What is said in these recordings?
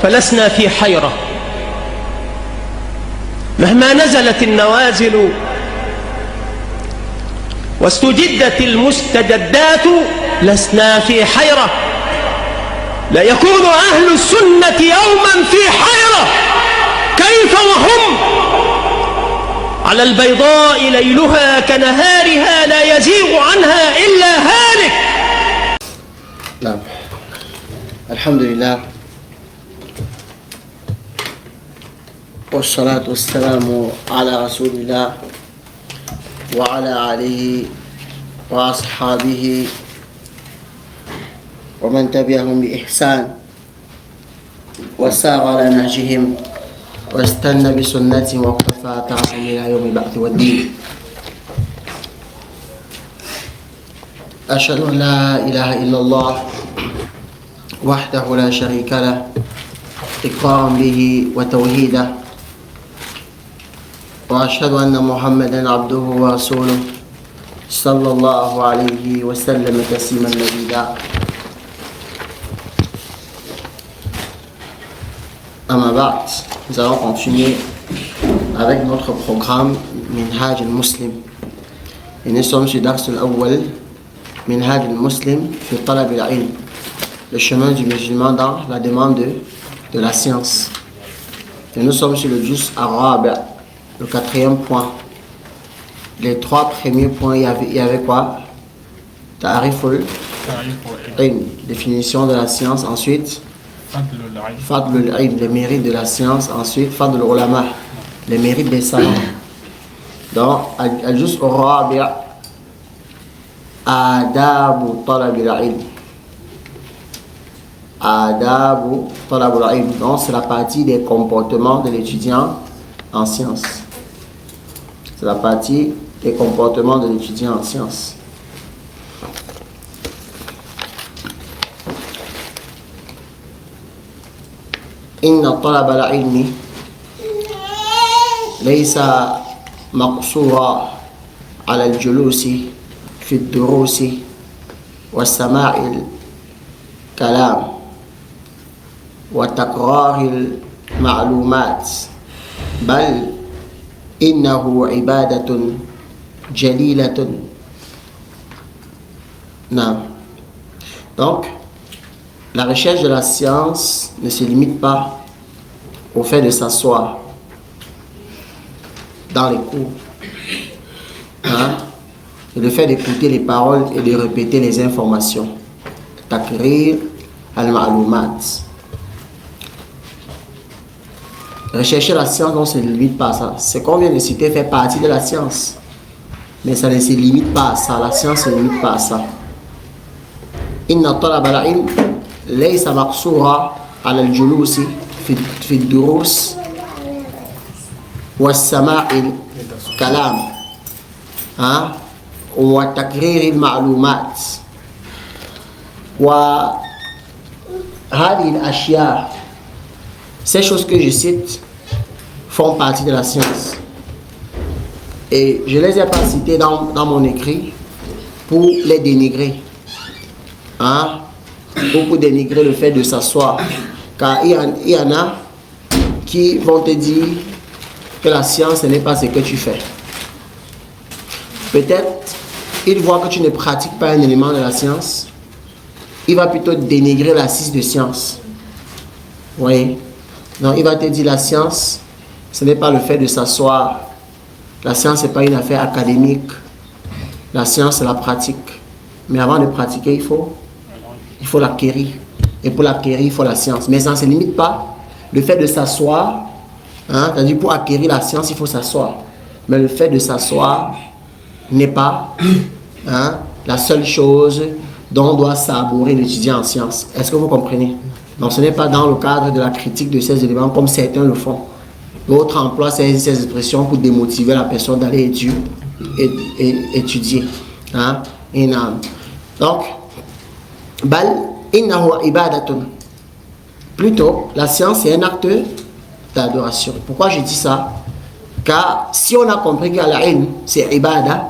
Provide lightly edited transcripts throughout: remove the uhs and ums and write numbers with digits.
فلسنا في حيرة، مهما نزلت النوازل واستجدت المستجدات لسنا في حيرة. لا يكون أهل السنة يوما في حيرة، كيف وهم على البيضاء ليلها كنهارها لا يزيغ عنها إلا هالك. نعم، الحمد لله والصلاة والسلام على رسول الله وعلى آله وأصحابه ومن تبعهم بإحسان وسار على نهجهم واستنى بسنتهم واقتفى أثرهم إلى يوم البعث والدين. أشهد أن لا إله إلا الله وحده لا شريك له إقرارا به وتوحيدا، وأشهد أن محمدا عبده ورسوله صلى الله عليه وسلم تسليما مزيدا. أما بعد، nous allons continuer avec notre programme Minhaj al-Muslim. Et nous sommes sur Dars al-Awwal, Minhaj al-Muslim fi talab al-ilm, le chemin du musulman dans la demande de la science. Et nous sommes sur le juz arabe, le 4e point. Les 3 premiers points, il y avait quoi? Ta'riful ilm, définition de la science. Ensuite, Fadlul ilm, les mérites de la science. Ensuite, Fadlul ulama, les mérites des savants. Donc, al-juz arabe, Adabu talabil ilm. Adabu talabul ilm. Donc, c'est la partie des comportements de l'étudiant en sciences. C'est la partie des comportements de l'étudiant en sciences. Inna talab al-ilmi laysa maqsura ala al-julusi fi ad-durusi wa sama'i al-kalam wa takrar al-ma'lumat, bal innahu ibadatun jalilatun. Non. Donc, la recherche de la science ne se limite pas au fait de s'asseoir dans les cours, et le fait d'écouter les paroles et de répéter les informations. Takrir al-ma'lumat. Rechercher la science, on ne se limite pas à ça. Ce qu'on vient de citer fait partie de la science. Mais ça ne se limite pas à ça. La science ne se limite pas à ça. Inna talab al-ilm laysa maqsura ala al-julusi fi ad-durus wa as-sama'i al-kalam wa takrir al-ma'lumat wa hadhihi al-ashya'. Ces choses que je cite font partie de la science. Et je ne les ai pas citées dans mon écrit pour les dénigrer. Ou pour dénigrer le fait de s'asseoir. Car il y en a qui vont te dire que la science, ce n'est pas ce que tu fais. Peut-être, il voit que tu ne pratiques pas un élément de la science. Il va plutôt dénigrer l'assise de science. Oui. Donc, il va te dire la science, ce n'est pas le fait de s'asseoir. La science, ce n'est pas une affaire académique. La science, c'est la pratique. Mais avant de pratiquer, il faut l'acquérir. Et pour l'acquérir, il faut la science. Mais ça ne se limite pas. Le fait de s'asseoir, c'est-à-dire pour acquérir la science, il faut s'asseoir. Mais le fait de s'asseoir n'est pas la seule chose dont on doit s'abourer l'étudiant en sciences. Est-ce que vous comprenez? Donc ce n'est pas dans le cadre de la critique de ces éléments comme certains le font. D'autres emploient ces expressions pour démotiver la personne d'aller étudier. Donc, bal innahu ibadatun. Plutôt, la science est un acte d'adoration. Pourquoi je dis ça? Car si on a compris que l'ilm c'est ibada,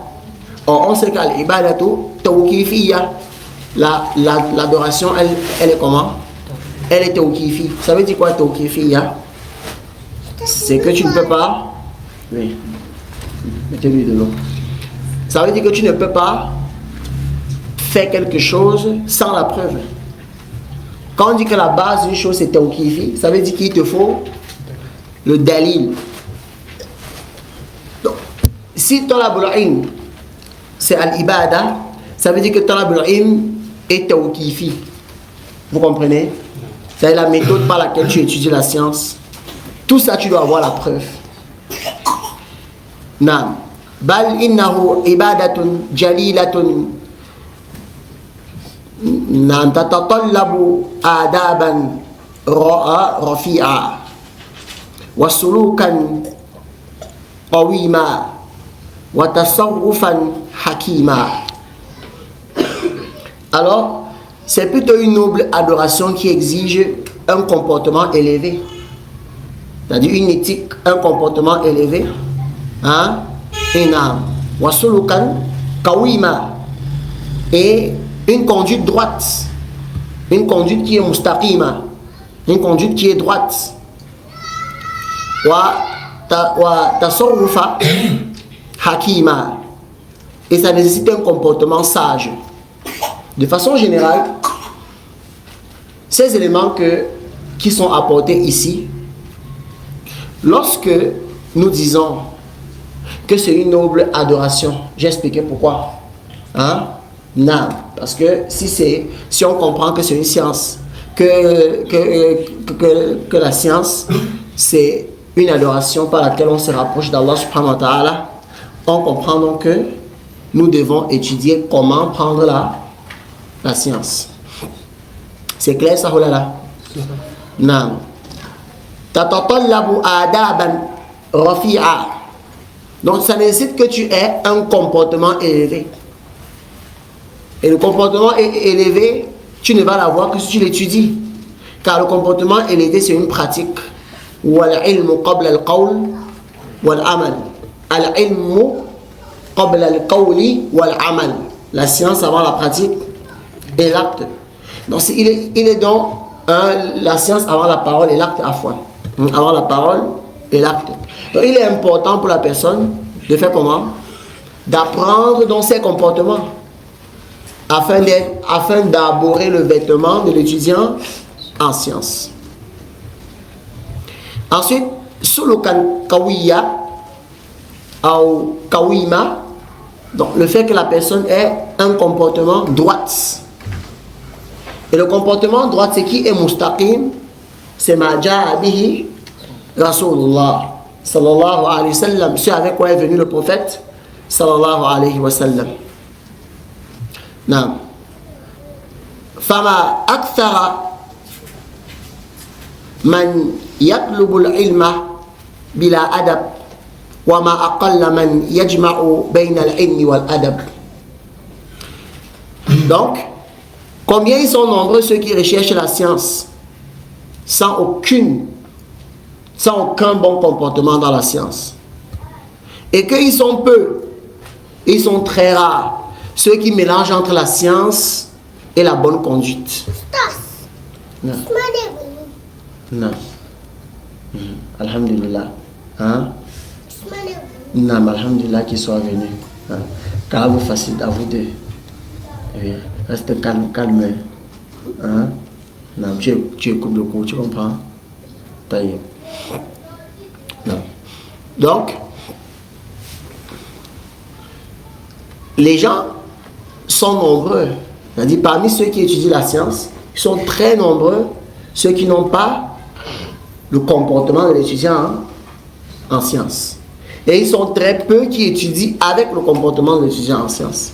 on sait que l'ibadatu tawqifiyya, l'adoration elle est comment? elle est tawqifi. Ça veut dire quoi tawqifi, hein? C'est que tu ne peux pas. Oui. Mettez-lui de l'eau. Ça veut dire que tu ne peux pas faire quelque chose sans la preuve. Quand on dit que la base d'une chose c'est tawqifi, ça veut dire qu'il te faut le dalil. Donc, si talabul ilm c'est al-ibada, ça veut dire que talabul ilm est tawqifi. Vous comprenez? C'est la méthode par laquelle tu étudies la science. Tout ça, tu dois avoir la preuve. Naam. Bal innahu ibadatun jalilatun. Naam tatatallabu adaban rafi'a wa sulukan qawima wa tasarrufan hakima. Alors, c'est plutôt une noble adoration qui exige un comportement élevé. C'est-à-dire une éthique, un comportement élevé. Hein? Wasulukan kawima. Et une conduite droite. Une conduite qui est mustaqima. Une conduite qui est droite. Wa tasarrufa hakima. Et ça nécessite un comportement sage. De façon générale, ces éléments qui sont apportés ici, lorsque nous disons que c'est une noble adoration, j'ai expliqué pourquoi. Hein? Non, parce que si on comprend que c'est une science, que la science, c'est une adoration par laquelle on se rapproche d'Allah subhanahu wa ta'ala, on comprend donc que nous devons étudier comment prendre la science. C'est clair ça, oh là là? Non. Tatatallabu adaban rafi'a. Donc ça nécessite que tu aies un comportement élevé. Et le comportement élevé, tu ne vas l'avoir que si tu l'étudies. Car le comportement élevé, c'est une pratique. Wal ilmu qabla al-qawl wal amal. Al ilmu qabla al-qawli wal amal. La science avant la pratique et l'acte. Donc il est donc la science avant la parole et l'acte à fois. Avant la parole et l'acte. Donc il est important pour la personne de faire comment? D'apprendre dans ses comportements afin d'aborder le vêtement de l'étudiant en sciences. Ensuite, sulukan kawiya ou kawima, donc le fait que la personne ait un comportement droit. Et le comportement droit, c'est qui est mustaqim? C'est ma ja'a bihi Rasulullah sallallahu alayhi wa sallam, ce avec quoi est venu le prophète sallallahu alayhi wa sallam. Naam. Fama akthara man yatlubu al-ilma bila adab wa ma aqalla man yajma'u bayna al-ilmi wal adab. Donc, combien ils sont nombreux ceux qui recherchent la science sans aucun bon comportement dans la science. Et qu'ils sont peu, ils sont très rares, ceux qui mélangent entre la science et la bonne conduite. Non. Non. Alhamdulillah. Hein? Non, alhamdulillah qu'ils soient venus. Hein? Car vous facilite à vous deux. Reste calme. Hein? Non, tu écoutes le cours, tu comprends? Non. Donc, les gens sont nombreux. C'est-à-dire, parmi ceux qui étudient la science, ils sont très nombreux, ceux qui n'ont pas le comportement de l'étudiant en sciences. Et ils sont très peu qui étudient avec le comportement de l'étudiant en sciences.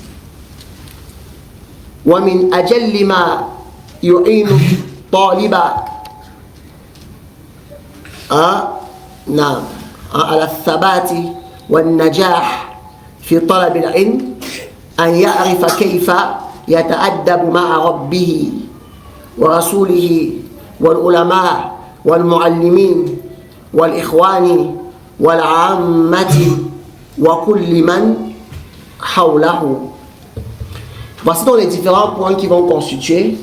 وَمِنْ أَجَلِّ مَا يُعِينُ طَالِبًا على الثبات والنجاح في طلب العلم أن يعرف كيف يتأدب مع ربه ورسوله والعلماء والمعلمين والإخوان والعامة وكل من حوله. Voici donc les différents points qui vont constituer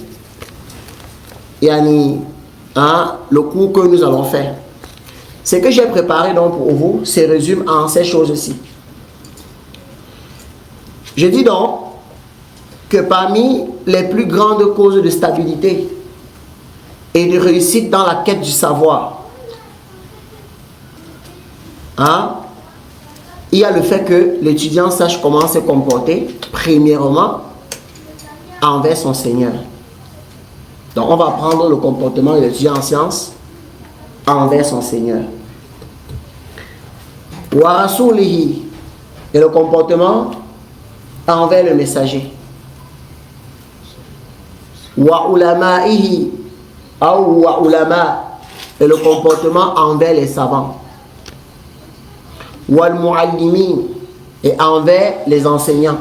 le cours que nous allons faire. Ce que j'ai préparé donc pour vous se résume en ces choses-ci. Je dis donc que parmi les plus grandes causes de stabilité et de réussite dans la quête du savoir, il y a le fait que l'étudiant sache comment se comporter, premièrement, envers son Seigneur. Donc, on va prendre le comportement de l'étudiant en sciences envers son Seigneur. Wa rasulihi, et le comportement envers le messager. Wa ulama'ihi, ou wa ulama, et le comportement envers les savants. Wal muallimin, et envers les enseignants.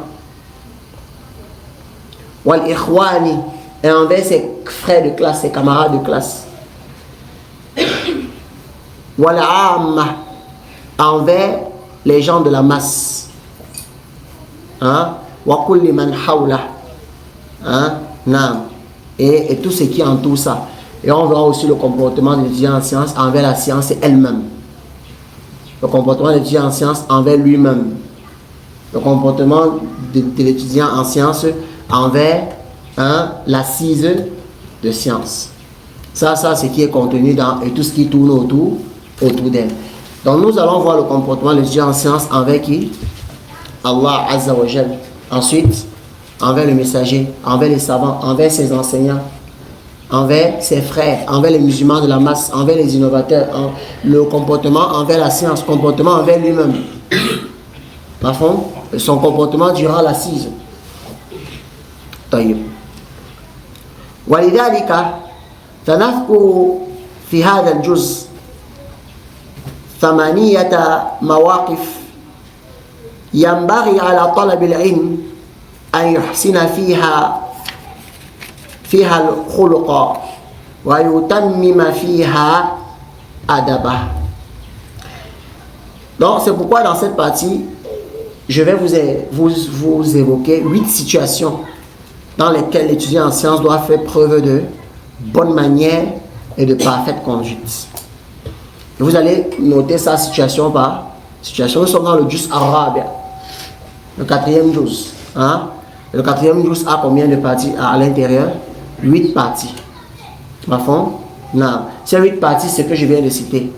Wal ikhwani, et envers ses frères de classe, ses camarades de classe. Wal amma, envers les gens de la masse. Wa kulli man hawla, et tout ce qui entoure ça. Et on verra aussi le comportement de l'étudiant en sciences envers la science elle-même. Le comportement de l'étudiant en sciences envers lui-même. Le comportement de l'étudiant en sciences envers l'assise de science. Ça c'est ce qui est contenu dans et tout ce qui tourne autour d'elle. Donc nous allons voir le comportement de l'étudiant en sciences envers qui? Allah Azza wa Jal. Ensuite, envers le messager, envers les savants, envers ses enseignants, envers ses frères, envers les musulmans de la masse, envers les innovateurs, le comportement envers la science, comportement envers lui-même. Son comportement durant l'assise. طيب. ولذلك سنذكر في هذا الجزء 8 مواقف ينبغي على طلب العلم أن يحسن فيها الخلق ويتمم فيها أدبه. Donc c'est pourquoi dans cette partie je vais vous évoquer 8 situations dans lesquelles l'étudiant en sciences doit faire preuve de bonne manière et de parfaite conduite. Et vous allez noter ça situation par situation. Nous sommes dans le juz arabe, le 4e juz. Le 4e juz a combien de parties à l'intérieur? 8 parties. Ces 8 parties, c'est ce que je viens de citer.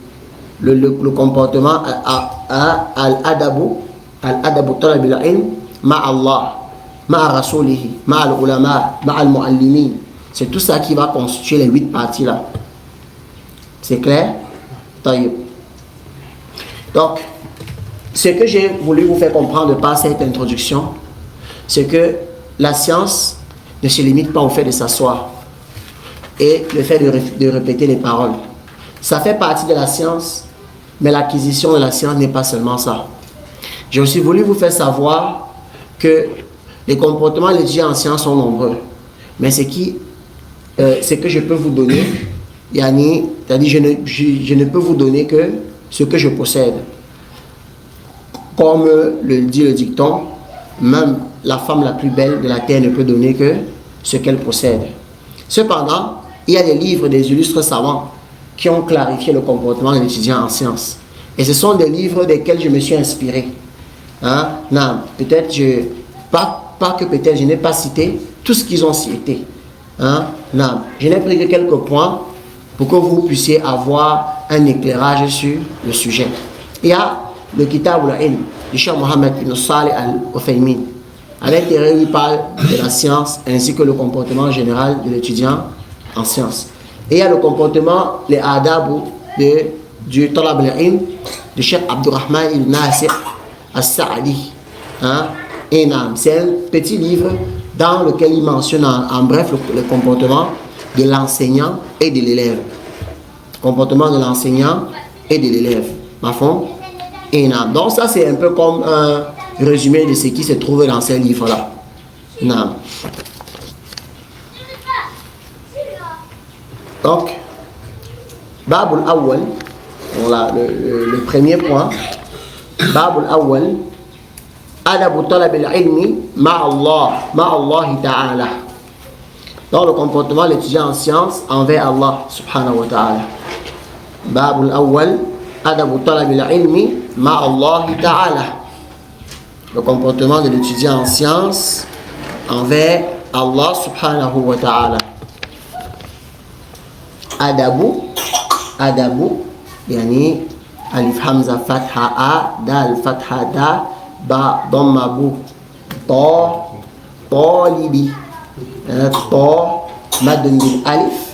Le comportement al-adabu talab al-ilm ma'Allah, ma'a rasulihi, ma'al ulama, ma'al muallimin. C'est tout ça qui va constituer les 8 parties là. C'est clair? Donc, ce que j'ai voulu vous faire comprendre par cette introduction, c'est que la science ne se limite pas au fait de s'asseoir et le fait de répéter les paroles. Ça fait partie de la science, mais l'acquisition de la science n'est pas seulement ça. J'ai aussi voulu vous faire savoir que les comportements de l'étudiant en sciences sont nombreux, mais ce que je peux vous donner, c'est-à-dire je ne peux vous donner que ce que je possède. Comme le dit le dicton, même la femme la plus belle de la terre ne peut donner que ce qu'elle possède. Cependant, il y a des livres des illustres savants qui ont clarifié le comportement de l'étudiant en sciences. Et ce sont des livres desquels je me suis inspiré. Peut-être je n'ai pas cité tout ce qu'ils ont cité. Je n'ai pris que quelques points pour que vous puissiez avoir un éclairage sur le sujet. Il y a le Kitab al-Ilm du Cheikh Mohammed ibn Salih al-Uthaymin. À l'intérieur, il parle de la science ainsi que le comportement général de l'étudiant en sciences. Et il y a le comportement, les adab du Talab al-Ilm du Cheikh Abdurrahman ibn Nasir al-Sa'adi. C'est un petit livre dans lequel il mentionne en bref le comportement de l'enseignant et de l'élève. Comportement de l'enseignant et de l'élève. Donc ça c'est un peu comme un résumé de ce qui se trouve dans ces livres-là. Donc, Babul Awwal, le premier point, Babul Awwal, Adabu talab al-ilmi ma'Allah ta'ala. dans le comportement de l'étudiant en sciences envers Allah subhanahu wa ta'ala. Babul awwal, adabu talabil ilmi ma Allah ta'ala. Le comportement de l'étudiant en sciences envers Allah subhanahu wa ta'ala. Adabu, yani alif hamza fatha a, dal fatha da, ba dhamma bu, talibi, madun bil alif,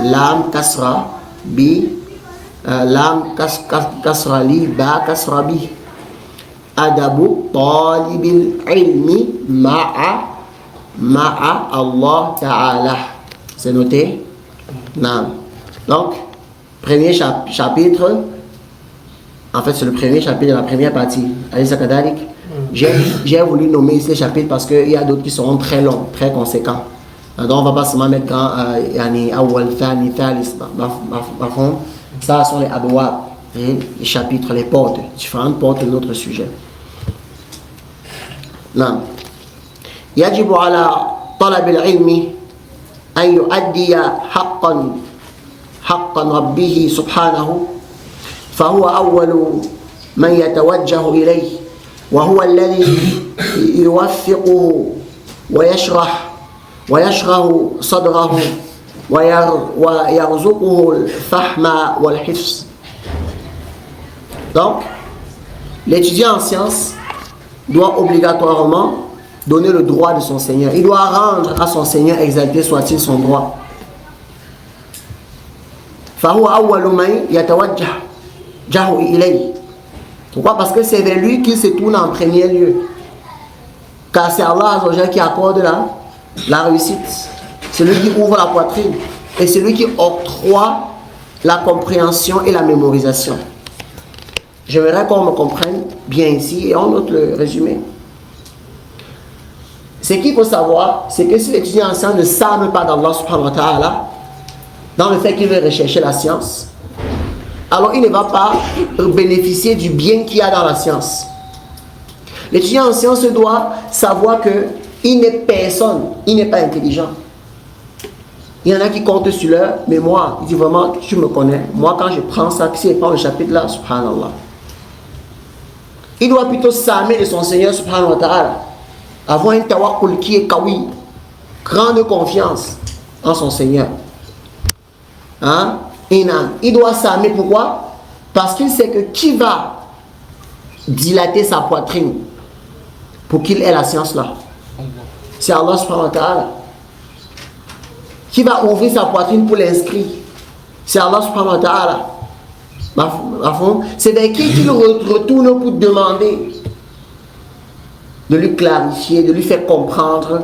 lam kasra bi, lam kasra li, ba kasra bi. Adabu talibil ilmi ma'a Allah ta'ala. C'est noté? Non. Donc, premier chapitre, en fait c'est le premier chapitre de la première partie. J'ai voulu nommer ces chapitres parce qu'il y a d'autres qui seront très longs, très conséquents. Donc on ne va pas seulement mettre quand ça sont les adouab, les chapitres, les portes, différentes portes de notre sujet. Non. يجب على طلب العلم أن يؤدي حقا ربه سبحانه فهو أول من يتوجه إليه وهو الذي يوفقه ويشرح صدره ويرزقه الفهم والحفظ. Donc, l'étudiant en sciences doit obligatoirement donner le droit de son Seigneur. Il doit rendre à son Seigneur, exalté soit-il, son droit. فهو أول من يتوجه إليه. Pourquoi? Parce que c'est vers lui qu'il se tourne en premier lieu. Car c'est Allah qui accorde la réussite. C'est lui qui ouvre la poitrine. Et c'est lui qui octroie la compréhension et la mémorisation. J'aimerais qu'on me comprenne bien ici et on note le résumé. Ce qu'il faut savoir, c'est que si l'étudiant en science ne s'arme pas d'Allah subhanahu wa ta'ala, dans le fait qu'il veut rechercher la science, alors il ne va pas bénéficier du bien qu'il y a dans la science. L'étudiant en science doit savoir qu'il n'est personne, il n'est pas intelligent. Il y en a qui comptent sur leur mémoire. Il dit vraiment, tu me connais. Moi, quand je prends ça, si je prends le chapitre là, subhanallah. Il doit plutôt s'armer de son Seigneur, subhanahu wa ta'ala. Avoir un tawakkul qui est kawi. Grande confiance en son Seigneur. Hein? Il doit s'armer, pourquoi? Parce qu'il sait que qui va dilater sa poitrine pour qu'il ait la science là? C'est Allah subhanahu wa ta'ala. Qui va ouvrir sa poitrine pour l'inscrire? C'est Allah subhanahu wa ta'ala. C'est vers qui il retourne pour demander de lui clarifier, de lui faire comprendre,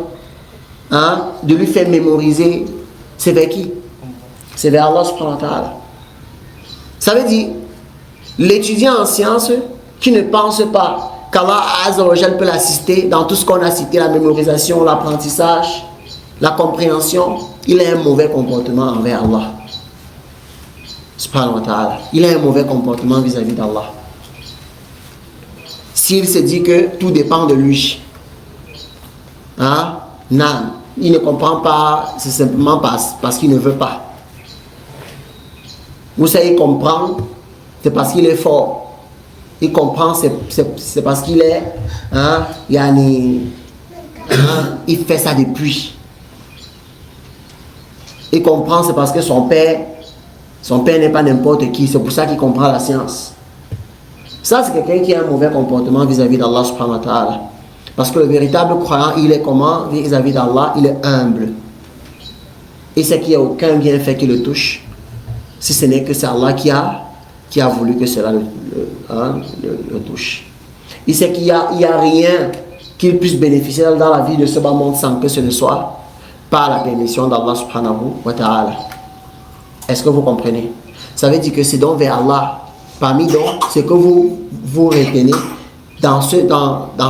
hein, de lui faire mémoriser. C'est vers qui? C'est vers Allah subhanahu wa ta'ala. Ça veut dire, l'étudiant en sciences qui ne pense pas qu'Allah Azza wa Jal peut l'assister dans tout ce qu'on a cité, la mémorisation, l'apprentissage, la compréhension, il a un mauvais comportement envers Allah subhanahu wa ta'ala. Il a un mauvais comportement vis-à-vis d'Allah. S'il se dit que tout dépend de lui, hein? Non, il ne comprend pas, c'est simplement parce qu'il ne veut pas. Vous savez, il comprend, c'est parce qu'il est fort. Il comprend, c'est parce qu'il est, hein, il fait ça depuis. Il comprend, c'est parce que son père n'est pas n'importe qui, c'est pour ça qu'il comprend la science. Ça, c'est quelqu'un qui a un mauvais comportement vis-à-vis d'Allah subhanahu wa ta'ala. Parce que le véritable croyant, il est comment vis-à-vis d'Allah? Il est humble. Il sait qu'il n'y a aucun bienfait qui le touche, si ce n'est que c'est Allah qui a voulu que cela le touche. Il sait qu'il n'y a rien qu'il puisse bénéficier dans la vie de ce bas monde sans que ce ne soit par la permission d'Allah subhanahu wa ta'ala. Est-ce que vous comprenez? Ça veut dire que c'est donc vers Allah. Parmi donc, ce que vous retenez dans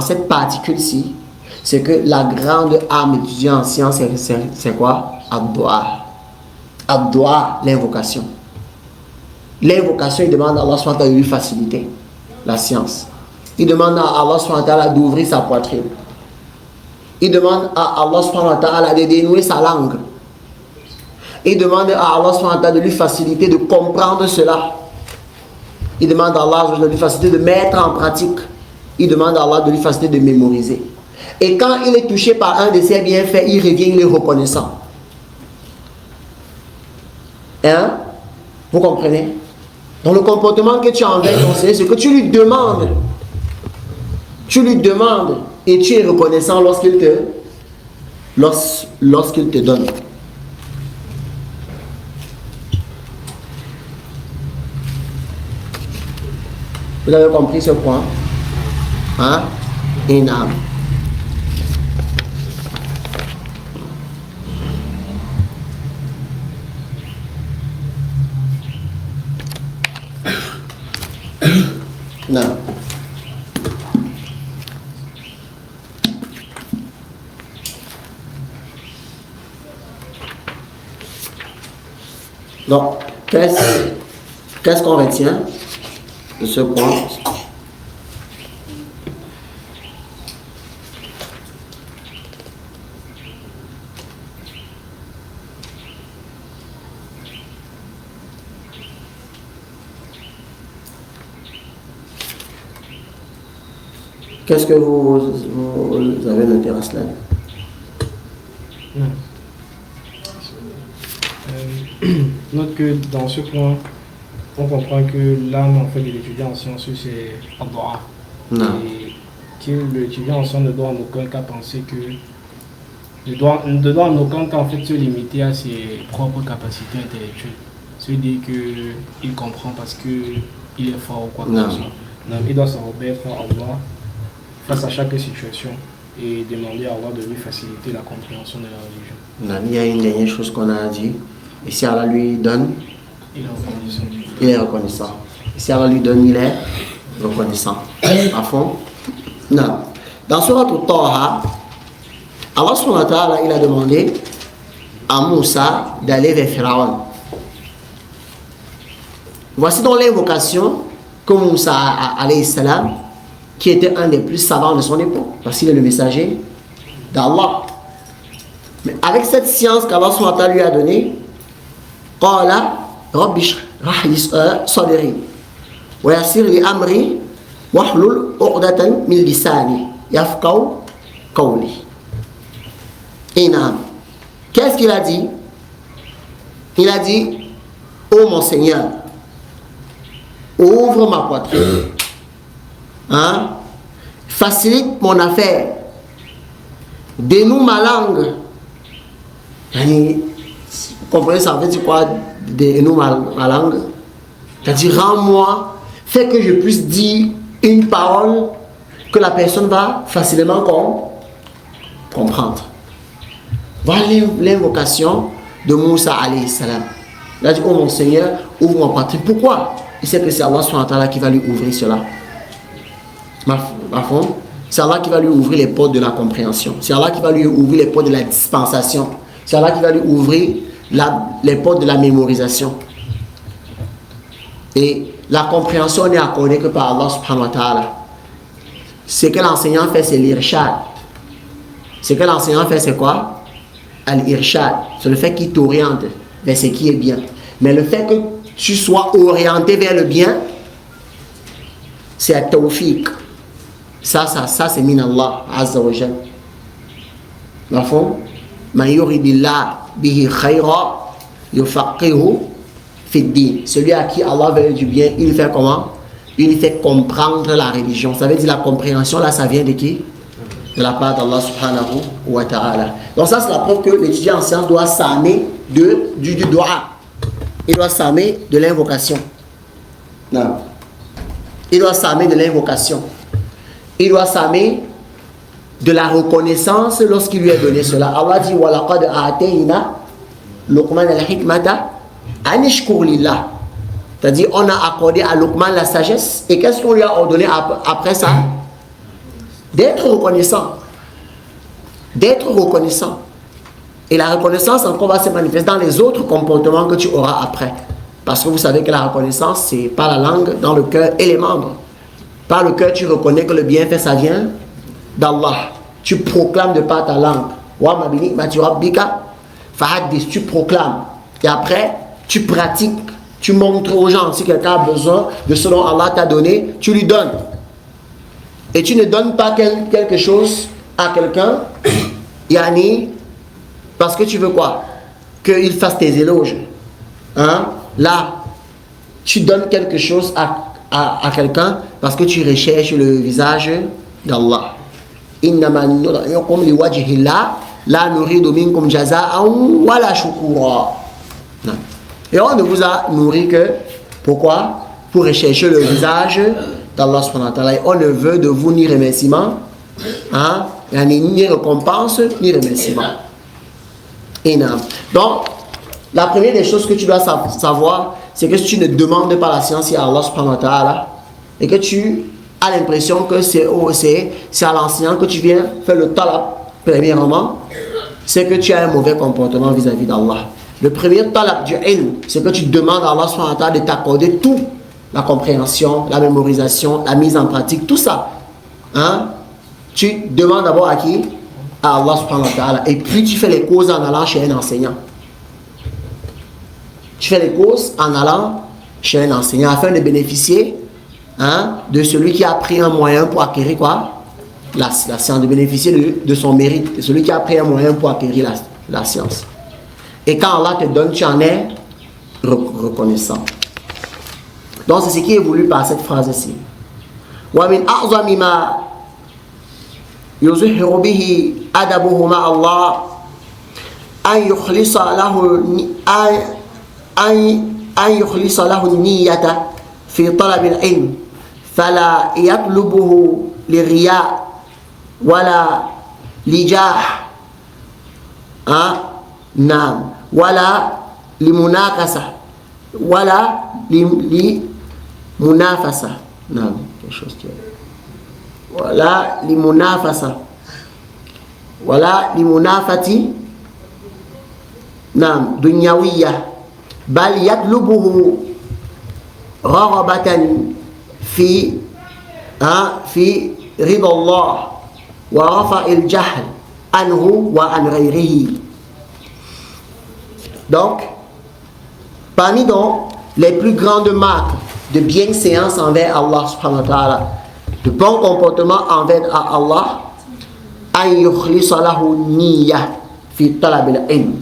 cette particule-ci, c'est que la grande âme étudiant en sciences, c'est quoi? Abdoua. Abdoua, l'invocation. L'invocation, il demande à Allah subhanahu wa ta'ala de lui faciliter la science. Il demande à Allah subhanahu wa ta'ala d'ouvrir sa poitrine. Il demande à Allah subhanahu wa ta'ala de dénouer sa langue il demande à Allah subhanahu wa ta'ala de lui faciliter de comprendre cela. Il demande à Allah de lui faciliter de mettre en pratique. Il demande à Allah de lui faciliter de mémoriser. Et quand il est touché par un de ses bienfaits, il revient, il est reconnaissant. Hein? Vous comprenez? Dans le comportement que tu as envers ton Seigneur, c'est que tu lui demandes. Tu lui demandes et tu es reconnaissant lorsqu'il te donne. Vous avez compris ce point? Hein? Inam. Non. Donc, qu'est-ce qu'on retient de ce point? Qu'est-ce que vous avez noté à cela? Note que dans ce point, on comprend que l'âme en fait de l'étudiant en sciences, c'est Allah. Et que l'étudiant en sciences ne doit en aucun cas penser que ne doit en aucun cas en fait se limiter à ses propres capacités intellectuelles. Se dire qu'il comprend parce qu'il est fort ou quoi que ce soit. Non, il doit s'en remettre à Allah face à chaque situation et demander à Allah de lui faciliter la compréhension de la religion. Non, il y a une dernière chose qu'on a dit. Et si Allah lui donne, il est reconnaissant. Il est reconnaissant. Et si Allah lui donne, il est reconnaissant. À fond? Non. Dans Surat Al-Taha, Allah subhanahu wa ta'ala, il a demandé à Moussa d'aller vers Pharaon. Voici donc l'invocation que Moussa alayhi salam, qui était un des plus savants de son époque, parce qu'il est le messager d'Allah. Mais avec cette science qu'Allah subhanahu wa ta'ala lui a donnée, Qala Rabbi shrah li sadri wa yassir li amri wahlul 'uqdatan min lisani yafqahu qawli. Inam. Qu'est-ce qu'il a dit? Il a dit: ô mon Seigneur, ouvre ma poitrine, hein? Facilite mon affaire, dénoue ma langue. Vous comprenez, ça veut dire quoi? Dénoue ma langue. C'est-à-dire, rends-moi, fais que je puisse dire une parole que la personne va facilement comprendre. Voilà l'invocation de Moussa alayhi salam. Il a dit: oh mon Seigneur, ouvre mon poitrine. Pourquoi? Il sait que c'est Allah subhanahu wa ta'ala qui va lui ouvrir cela. C'est Allah qui va lui ouvrir les portes de la compréhension. C'est Allah qui va lui ouvrir les portes de la dispensation. C'est Allah qui va lui ouvrir les portes de la mémorisation. Et la compréhension n'est accordée que par Allah subhanahu wa ta'ala. Ce que l'enseignant fait, c'est l'irshad. Ce que l'enseignant fait, c'est quoi? Al-irshad. C'est le fait qu'il t'oriente vers ce qui est bien. Mais le fait que tu sois orienté vers le bien, c'est un tawfiq. Ça c'est min Allah azza wa jal. Dans le fond, man yuridillah bihi khayra yufaqihu fi din. Celui à qui Allah veut du bien, il fait comment? Il fait comprendre la religion. Ça veut dire la compréhension, là, ça vient de qui? De la part d'Allah subhanahu wa ta'ala. Donc ça, c'est la preuve que l'étudiant en sciences doit s'armer du dua. Il doit s'armer de l'invocation. Non. Il doit s'armer de l'invocation. Il doit s'armer de la reconnaissance lorsqu'il lui a donné cela. Allah dit: wa laqad a'tayna Luqman al-hikmata an ishkur lillah. C'est-à-dire, on a accordé à Luqman la sagesse. Et qu'est-ce qu'on lui a ordonné après ça? D'être reconnaissant. D'être reconnaissant. Et la reconnaissance encore va se manifester dans les autres comportements que tu auras après. Parce que vous savez que la reconnaissance, c'est par la langue, dans le cœur et les membres. Par le cœur, tu reconnais que le bienfait, ça vient d'Allah. Tu proclames de par ta langue. Tu proclames. Et après, tu pratiques, tu montres aux gens. Si quelqu'un a besoin de ce dont Allah t'a donné, tu lui donnes. Et tu ne donnes pas quelque chose à quelqu'un, yani, parce que tu veux quoi? Qu'il fasse tes éloges. Hein? Là, tu donnes quelque chose à quelqu'un parce que tu recherches le visage d'Allah. Innama nud'imukum liwajhillah la nuridu minkum jaza'an wala shukura. Et on ne vous a nourri que pourquoi? Pour rechercher le visage d'Allah subhanahu wa ta'ala. Et on ne veut de vous ni remerciement, hein? Ni récompense, ni remerciement. Donc, la première des choses que tu dois savoir, c'est que si tu ne demandes pas la science à Allah subhanahu wa ta'ala, et que tu as l'impression que c'est à l'enseignant que tu viens faire le talab, premièrement, c'est que tu as un mauvais comportement vis-à-vis d'Allah. Le premier talab du ilm, c'est que tu demandes à Allah subhanahu wa ta'ala de t'accorder tout, la compréhension, la mémorisation, la mise en pratique, tout ça. Hein? Tu demandes d'abord à qui? À Allah subhanahu wa ta'ala. Et puis tu fais les causes en allant chez un enseignant. Tu fais les causes en allant chez un enseignant afin de bénéficier, hein, de celui qui a pris un moyen pour acquérir quoi? La science, de bénéficier de son mérite, de celui qui a pris un moyen pour acquérir la science. Et quand Allah te donne, tu en es reconnaissant. Donc c'est ce qui est voulu par cette phrase-ci. Wa min a'zami ma yuzhiru bihi adabuhu ma Allah an yukhlisa lahu niyyata fi talab al-ilm fala yatlubuhu liriya wala lijah nam wala limunakasa wala limunafasa nam quelque chose qui est wala limunafasa wala limunafati nam dunyawiyya bal yatlubuhu raghabatan fi rida Allah wa rafa'il jahl anhu wa an ghayrihi. Donc, parmi donc les plus grandes marques de bienséance envers Allah subhanahu wa ta'ala, de bon comportement envers Allah, an yukhlisa lahu niyya fi talab al-ilm.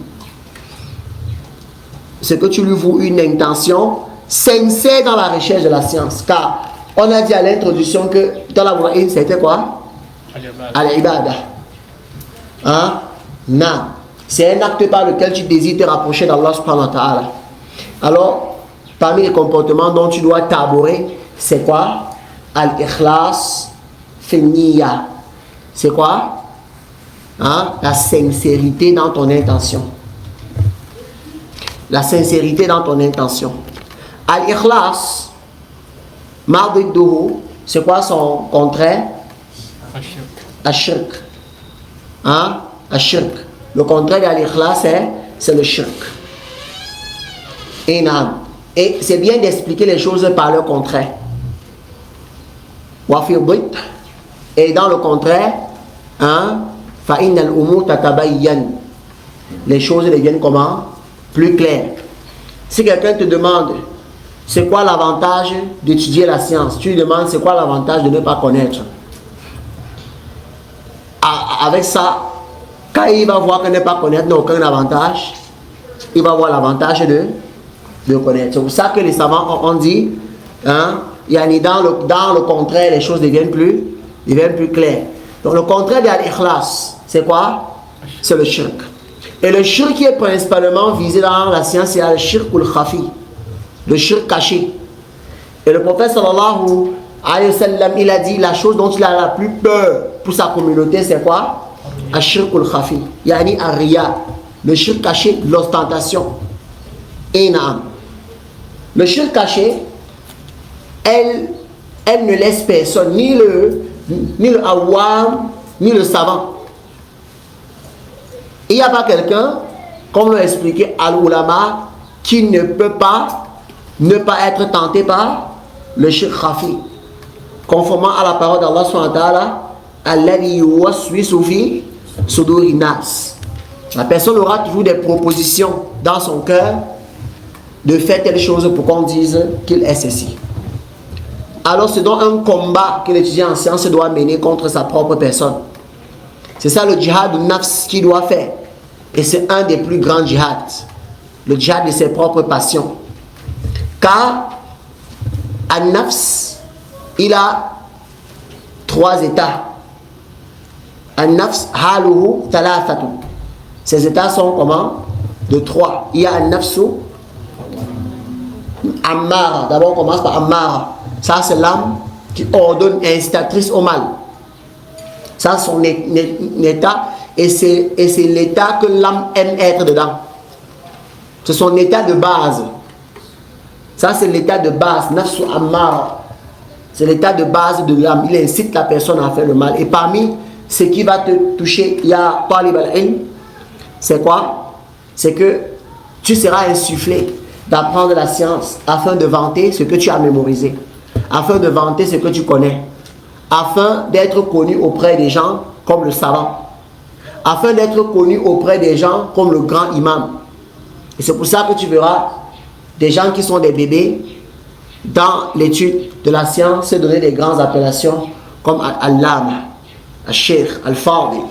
C'est que tu lui voues une intention sincère dans la recherche de la science. Car on a dit à l'introduction que talab al-ilm c'était quoi? Al-ibada. Hein? Non. C'est un acte par lequel tu désires te rapprocher d'Allah subhanahu wa ta'ala. Alors, parmi les comportements dont tu dois t'abhorrer, c'est quoi? Al-ikhlas fi niyya. C'est quoi? Hein? La sincérité dans ton intention. La sincérité dans ton intention. Al-ikhlas, ma'didduhu, c'est quoi son contraire? Ashirk. Hein? Ashirk. Le contraire de l'ikhlas, c'est le shirk. Et c'est bien d'expliquer les choses par leur contraire. Et dans le contraire, hein, les choses deviennent comment? Plus claires. Si quelqu'un te demande c'est quoi l'avantage d'étudier la science, tu lui demandes c'est quoi l'avantage de ne pas connaître. Avec ça, quand il va voir que ne pas connaître n'a aucun avantage, il va voir l'avantage de connaître. C'est pour ça que les savants ont dit, hein, dans le contraire, les choses deviennent plus claires. Donc le contraire de l'ikhlas, c'est quoi? C'est le shirk. Et le shirk qui est principalement visé dans la science, c'est le shirk ou le khafi, le shirk caché. Et le prophète sallallahu alayhi wa sallam, il a dit la chose dont il a la plus peur pour sa communauté, c'est quoi? Ashirk al-khafi, yani ar-riya, le shirk caché, l'ostentation. Et le shirk caché, elle ne laisse personne, ni le awam, ni le savant. Il n'y a pas quelqu'un, comme l'a expliqué al-ulama, qui ne peut pas ne pas être tenté par le shirk khafi, conformément à la parole d'Allah subhanahu wa ta'ala, alladhi yuwaswisu fi suduri nas. La personne aura toujours des propositions dans son cœur de faire telle chose pour qu'on dise qu'il est ceci. Alors c'est donc un combat que l'étudiant en sciences doit mener contre sa propre personne. C'est ça le djihad du nafs qu'il doit faire. Et c'est un des plus grands djihads. Le djihad de ses propres passions. Car un nafs, il a 3 états. Un nafs haluhu talathatu. Ces états sont comment? De 3. Il y a un nafsu ammara. D'abord on commence par ammara. Ça c'est l'âme qui ordonne, incitatrice au mal. Ça c'est son état. Et c'est l'état que l'âme aime être dedans. C'est son état de base. Ça c'est l'état de base. Nafsu ammara. C'est l'état de base de l'âme. Il incite la personne à faire le mal. Et parmi ce qui va te toucher, il y a talib al-ilm. C'est quoi? C'est que tu seras insufflé d'apprendre la science afin de vanter ce que tu as mémorisé, afin de vanter ce que tu connais, afin d'être connu auprès des gens comme le savant, afin d'être connu auprès des gens comme le grand imam. Et c'est pour ça que tu verras des gens qui sont des bébés dans l'étude de la science se donner des grandes appellations comme Al-Lama, Al-Sheikh, Al-Fadil,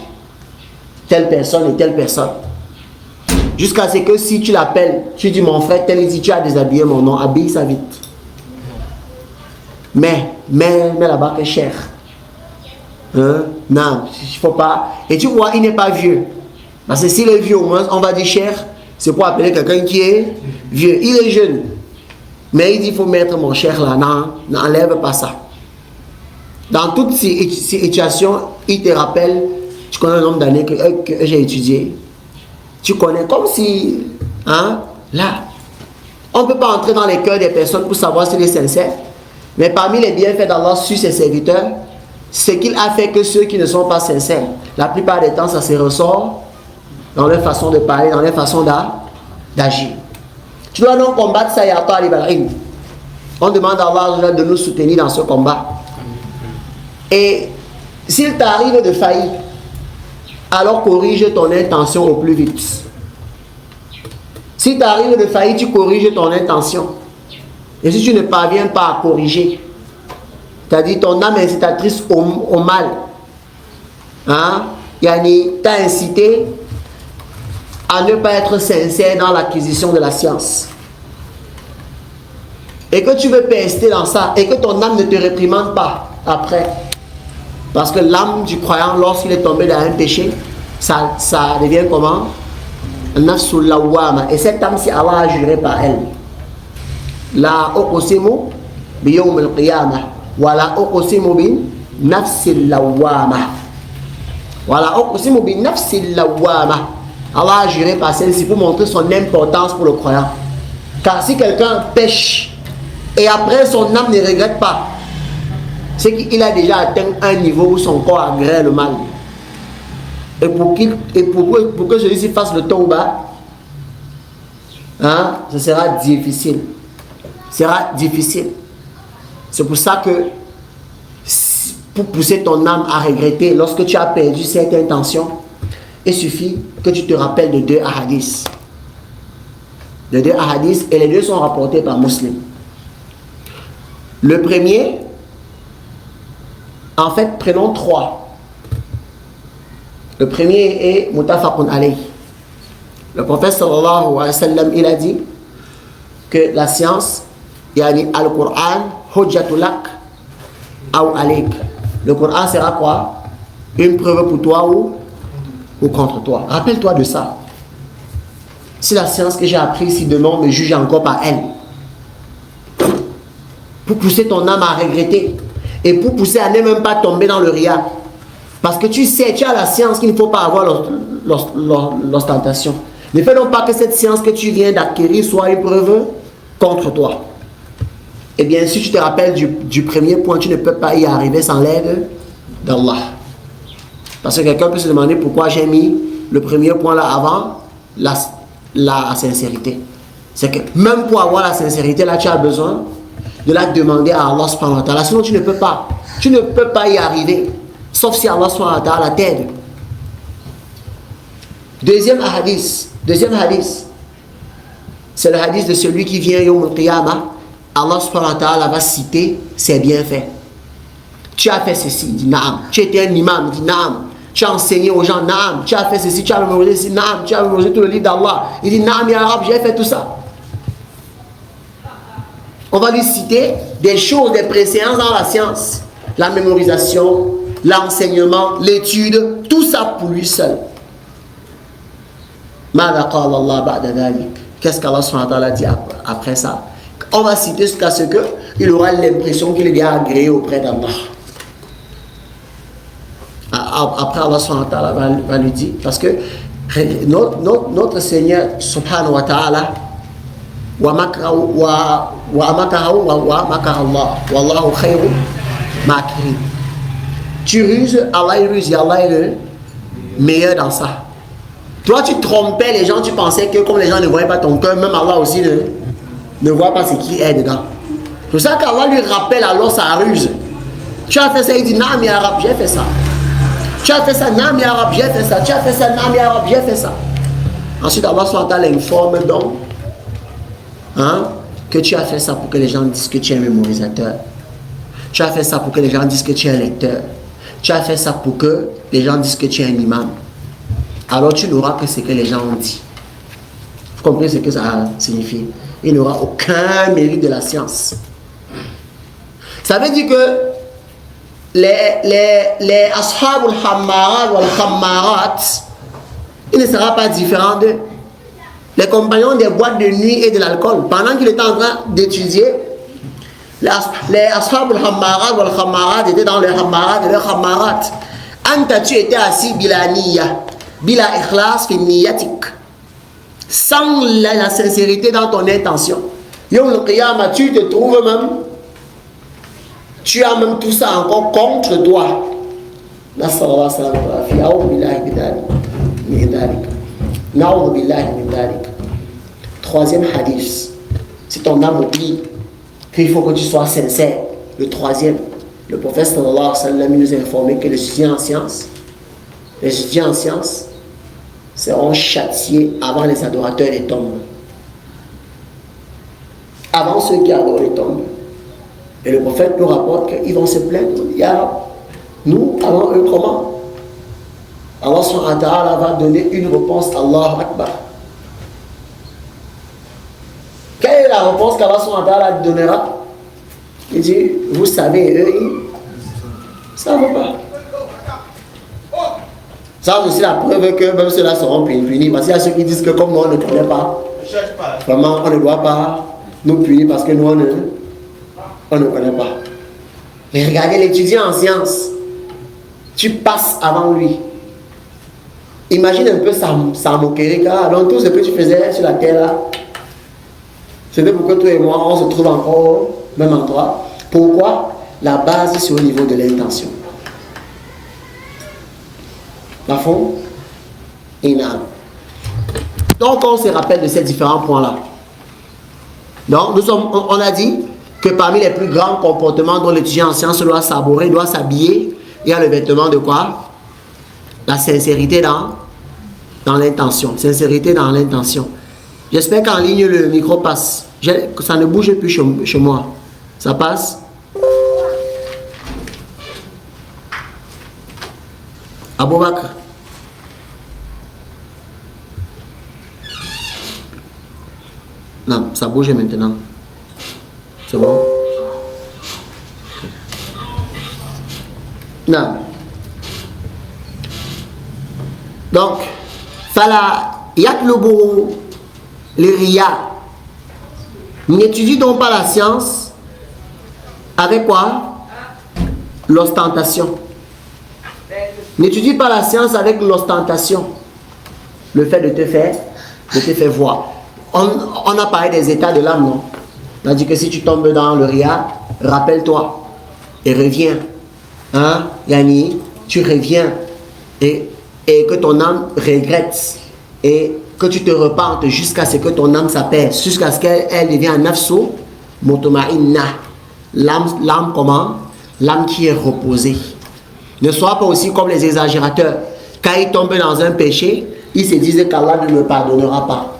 telle personne et telle personne. Jusqu'à ce que si tu l'appelles, tu dis mon frère, tel, il dit tu as déshabillé mon nom, habille ça vite. Mais là-bas que cher. Non, il ne faut pas. Et tu vois, il n'est pas vieux. Parce que s'il est vieux, au moins, on va dire cher, c'est pour appeler quelqu'un qui est vieux. Il est jeune. Mais il dit, il faut mettre mon cher là. Non, n'enlève pas ça. Dans toutes ces situations, il te rappelle, tu connais le nombre d'années que j'ai étudié. Tu connais comme si, hein, là, on ne peut pas entrer dans les cœurs des personnes pour savoir s'il est sincère. Mais parmi les bienfaits d'Allah sur ses serviteurs, c'est qu'il a fait que ceux qui ne sont pas sincères, la plupart des temps, ça se ressort dans leur façon de parler, dans leur façon d'agir. Tu dois donc combattre ça, ya talib al-ilm. On demande à Allah de nous soutenir dans ce combat. Et s'il t'arrive de faillir, alors corrige ton intention au plus vite. Si tu arrives de faillir, tu corriges ton intention. Et si tu ne parviens pas à corriger, c'est-à-dire ton âme incitatrice au mal, hein, t'a incité à ne pas être sincère dans l'acquisition de la science. Et que tu veux persister dans ça, et que ton âme ne te réprimande pas après. Parce que l'âme du croyant, lorsqu'il est tombé dans un péché, ça devient comment? Nafsul lawwama. Et cette âme, si Allah a juré par elle, la uqsimu biyawm al-qiyamah wa la uqsimu bin nafsil lawwama. Wa la uqsimu bin nafsil lawwama. Allah a juré par celle-ci pour montrer son importance pour le croyant. Car si quelqu'un pêche et après son âme ne regrette pas, c'est qu'il a déjà atteint un niveau où son corps agrée le mal. Et pour que celui-ci fasse le tawbah, hein, ce sera difficile. C'est pour ça que pour pousser ton âme à regretter lorsque tu as perdu cette intention, il suffit que tu te rappelles de 2 hadiths. Et les 2 sont rapportés par Muslim. Le premier, en fait, prenons 3. Le premier est Mutafaqun alayh. Le prophète sallallahu alayhi wa sallam, il a dit que la science, yani al-Qur'an, hujjatul lak ou alayk. Le Coran sera quoi? Une preuve pour toi ou contre toi. Rappelle-toi de ça. C'est la science que j'ai apprise, si demain on me juge encore par elle. Pour pousser ton âme à regretter. Et pour pousser à ne même pas tomber dans le riya. Parce que tu sais, tu as la science qu'il ne faut pas avoir l'ostentation. Ne fais donc pas que cette science que tu viens d'acquérir soit une preuve contre toi. Et bien, si tu te rappelles du premier point, tu ne peux pas y arriver sans l'aide d'Allah. Parce que quelqu'un peut se demander pourquoi j'ai mis le premier point là avant la sincérité. C'est que même pour avoir la sincérité, là, tu as besoin de la demander à Allah subhanahu wa ta'ala. Sinon, tu ne peux pas. Tu ne peux pas y arriver. Sauf si Allah subhanahu wa ta'ala t'aide. Deuxième hadith, c'est le hadith de celui qui vient Yawm al-Qiyamah. Allah subhanahu wa ta'ala va citer ses bienfaits. Tu as fait ceci, il dit Naam. Tu étais un imam, il dit Naam. Tu as enseigné aux gens, Naam. Tu as fait ceci, tu as mémorisé ceci, Naam. Tu as mémorisé tout le livre d'Allah. Il dit Naam, ya Rab, j'ai fait tout ça. On va lui citer des choses, des préséances dans la science. La mémorisation, l'enseignement, l'étude, tout ça pour lui seul. Qu'est-ce qu'Allah subhanahu wa ta'ala dit après ça? On va citer jusqu'à ce qu'il aura l'impression qu'il est bien agréé auprès d'Allah. Après Allah subhanahu wa ta'ala va lui dire, parce que notre Seigneur subhanahu wa ta'ala wa makarahu wa makarallah wallahu khayru makirin. Tu ruses, Allah il ruse, Allah est le meilleur dans ça. Toi tu trompais les gens, tu pensais que comme les gens ne voyaient pas ton cœur, même Allah aussi ne voit pas ce qui est dedans. C'est pour ça qu'Allah lui rappelle alors sa ruse. Tu as fait ça, il dit Naam ya Rab, j'ai fait ça. Tu as fait ça, Naam ya Rab, j'ai fait ça. Tu as fait ça, Naam ya Rab, j'ai fait ça. Ensuite Allah subhanahu wa ta'ala informe donc que tu as fait ça pour que les gens disent que tu es un mémorisateur. Tu as fait ça pour que les gens disent que tu es un lecteur. Tu as fait ça pour que les gens disent que tu es un imam. Alors tu n'auras que ce que les gens ont dit. Vous comprenez ce que ça signifie? Il n'aura aucun mérite de la science. Ça veut dire que les ashab al-hammarat ou al-khammarat, il ne sera pas différent d'eux. Les compagnons des boîtes de nuit et de l'alcool, pendant qu'il était en train d'étudier, les ashab al-hammarat ou al-khammarat étaient dans les hammarat et les khammarat. Anta, tu étais assis bila niya, bila ikhlas fi niyatik, sans la sincérité dans ton intention. Yom al-Qiyamah, tu te trouves même, tu as même tout ça encore contre toi. Troisième hadith, si ton âme oublie qu'il faut que tu sois sincère. Le troisième, le prophète sallallahu alayhi wa sallam nous a informé que les étudiants en sciences seront châtiés avant les adorateurs des tombes. Avant ceux qui adorent les tombes. Et le prophète nous rapporte qu'ils vont se plaindre. Nous, avant eux, comment? Allah subhanahu wa ta'ala va donner une réponse à Allahu Akbar. Quelle est la réponse qu'Allah subhanahu wa ta'ala donnera? Il dit, vous savez, eux, ils ne savent pas. Ça aussi la preuve que même ceux-là seront punis. Parce qu'il y a ceux qui disent que comme nous on ne connaît pas, vraiment on ne doit pas nous punir parce que nous on ne connaît pas. Mais regardez l'étudiant en sciences. Tu passes avant lui. Imagine un peu sa moquerie, car donc tout ce que tu faisais sur la terre là, c'était pour que toi et moi on se trouve encore au même endroit. Pourquoi? La base c'est au niveau de l'intention. La fond et l'âme. Donc on se rappelle de ces différents points là. Donc on a dit que parmi les plus grands comportements dont l'étudiant en sciences doit s'arborer, doit s'habiller, il y a le vêtement de quoi? La sincérité dans l'intention. Sincérité dans l'intention. J'espère qu'en ligne le micro passe. Ça ne bouge plus chez moi. Ça passe? Aboubakr. Non, ça bouge maintenant. C'est bon? Non. Donc, fala yaklubu l'iriya. N'étudie donc pas la science avec quoi? L'ostentation. N'étudie pas la science avec l'ostentation. Le fait de te faire voir. On a parlé des états de l'âme, non? On a dit que si tu tombes dans le riya, rappelle-toi et reviens. Hein? Yani, tu reviens et que ton âme regrette et que tu te repentes jusqu'à ce que ton âme s'apaise, jusqu'à ce qu'elle devienne nafsu mutuma'inna. L'âme comment? L'âme qui est reposée. Ne sois pas aussi comme les exagérateurs. Quand ils tombent dans un péché, ils se disent qu'Allah ne me pardonnera pas.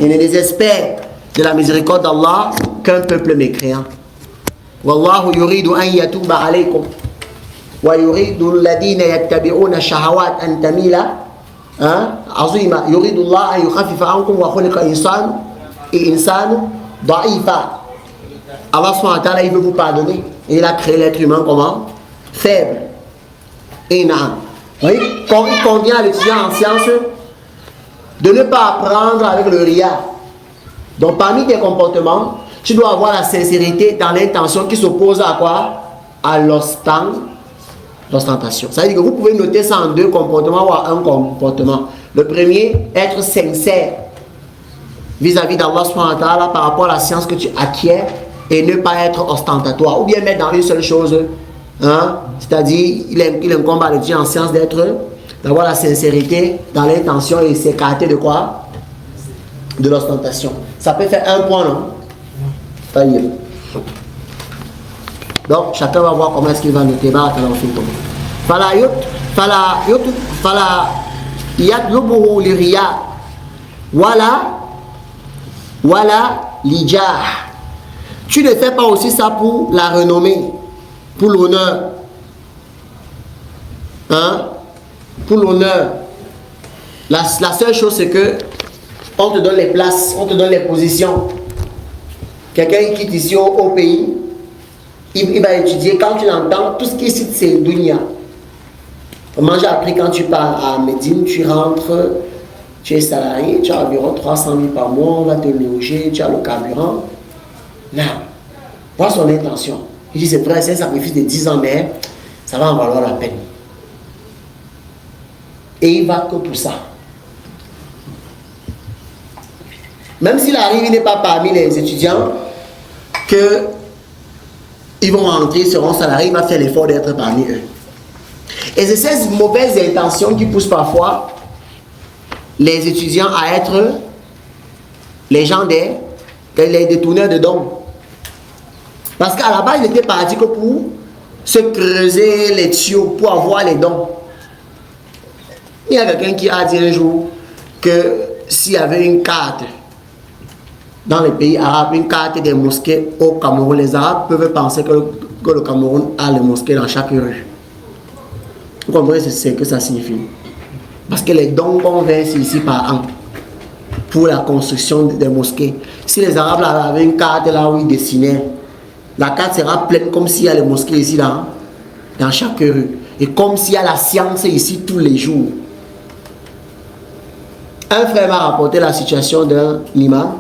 Ils ne désespèrent de la miséricorde d'Allah qu'un peuple mécréant. Wallahu yuridu an yatuba alaykum wa yuridu alladhina yattabi'una shahawat an tamila azima yuridu Allah an yukhaffifa ankum wa khuliqa insanu da'ifa. Allah subhanahu wa ta'ala, il veut vous pardonner. Et il a créé l'être humain comment? Faible. Et il convient à l'étudiant en sciences de ne pas apprendre avec le ria. Donc parmi tes comportements, tu dois avoir la sincérité dans l'intention qui s'oppose à quoi? À l'ostentation. Ça veut dire que vous pouvez noter ça en deux comportements ou en un comportement. Le premier, être sincère vis-à-vis d'Allah subhanahu wa ta'ala par rapport à la science que tu acquiers et ne pas être ostentatoire. Ou bien mettre dans une seule chose, c'est-à-dire il incombe à l'étudiant en science d'avoir la sincérité dans l'intention et s'écarter de quoi? De l'ostentation. Ça peut faire un point, non? Donc, chacun va voir comment est-ce qu'il va noter. Fala yatlubuhu liriya wala lijah. Tu ne fais pas aussi ça pour la renommée, pour l'honneur. Pour l'honneur. La seule chose, c'est que on te donne les places, on te donne les positions. Quelqu'un qui quitte ici au pays, il va étudier. Quand tu l'entends, tout ce qui cite, c'est dunya. Moi, j'ai appris quand tu pars à Médine, tu rentres, tu es salarié, tu as environ 300 000 par mois, on va te loger, tu as le carburant. Là, voilà son intention. Il dit, c'est vrai, c'est un sacrifice de 10 ans, mais ça va en valoir la peine. Et il va que pour ça. Même s'il arrive, il n'est pas parmi les étudiants qu'ils vont rentrer, ils seront salariés, il va faire l'effort d'être parmi eux. Et c'est ces mauvaises intentions qui poussent parfois les étudiants à être les gens les détourneurs de dons. Parce qu'à la base, il était parti que pour se creuser les tuyaux, pour avoir les dons. Il y a quelqu'un qui a dit un jour que s'il y avait une carte dans les pays arabes, une carte des mosquées au Cameroun, les Arabes peuvent penser que le Cameroun a les mosquées dans chaque rue. Vous comprenez ce que ça signifie? Parce que les dons qu'on verse ici par an pour la construction des mosquées, si les Arabes avaient une carte là où ils dessinaient, la carte sera pleine comme s'il y a les mosquées ici dans chaque rue. Et comme s'il y a la science ici tous les jours. Un frère m'a rapporté la situation d'un imam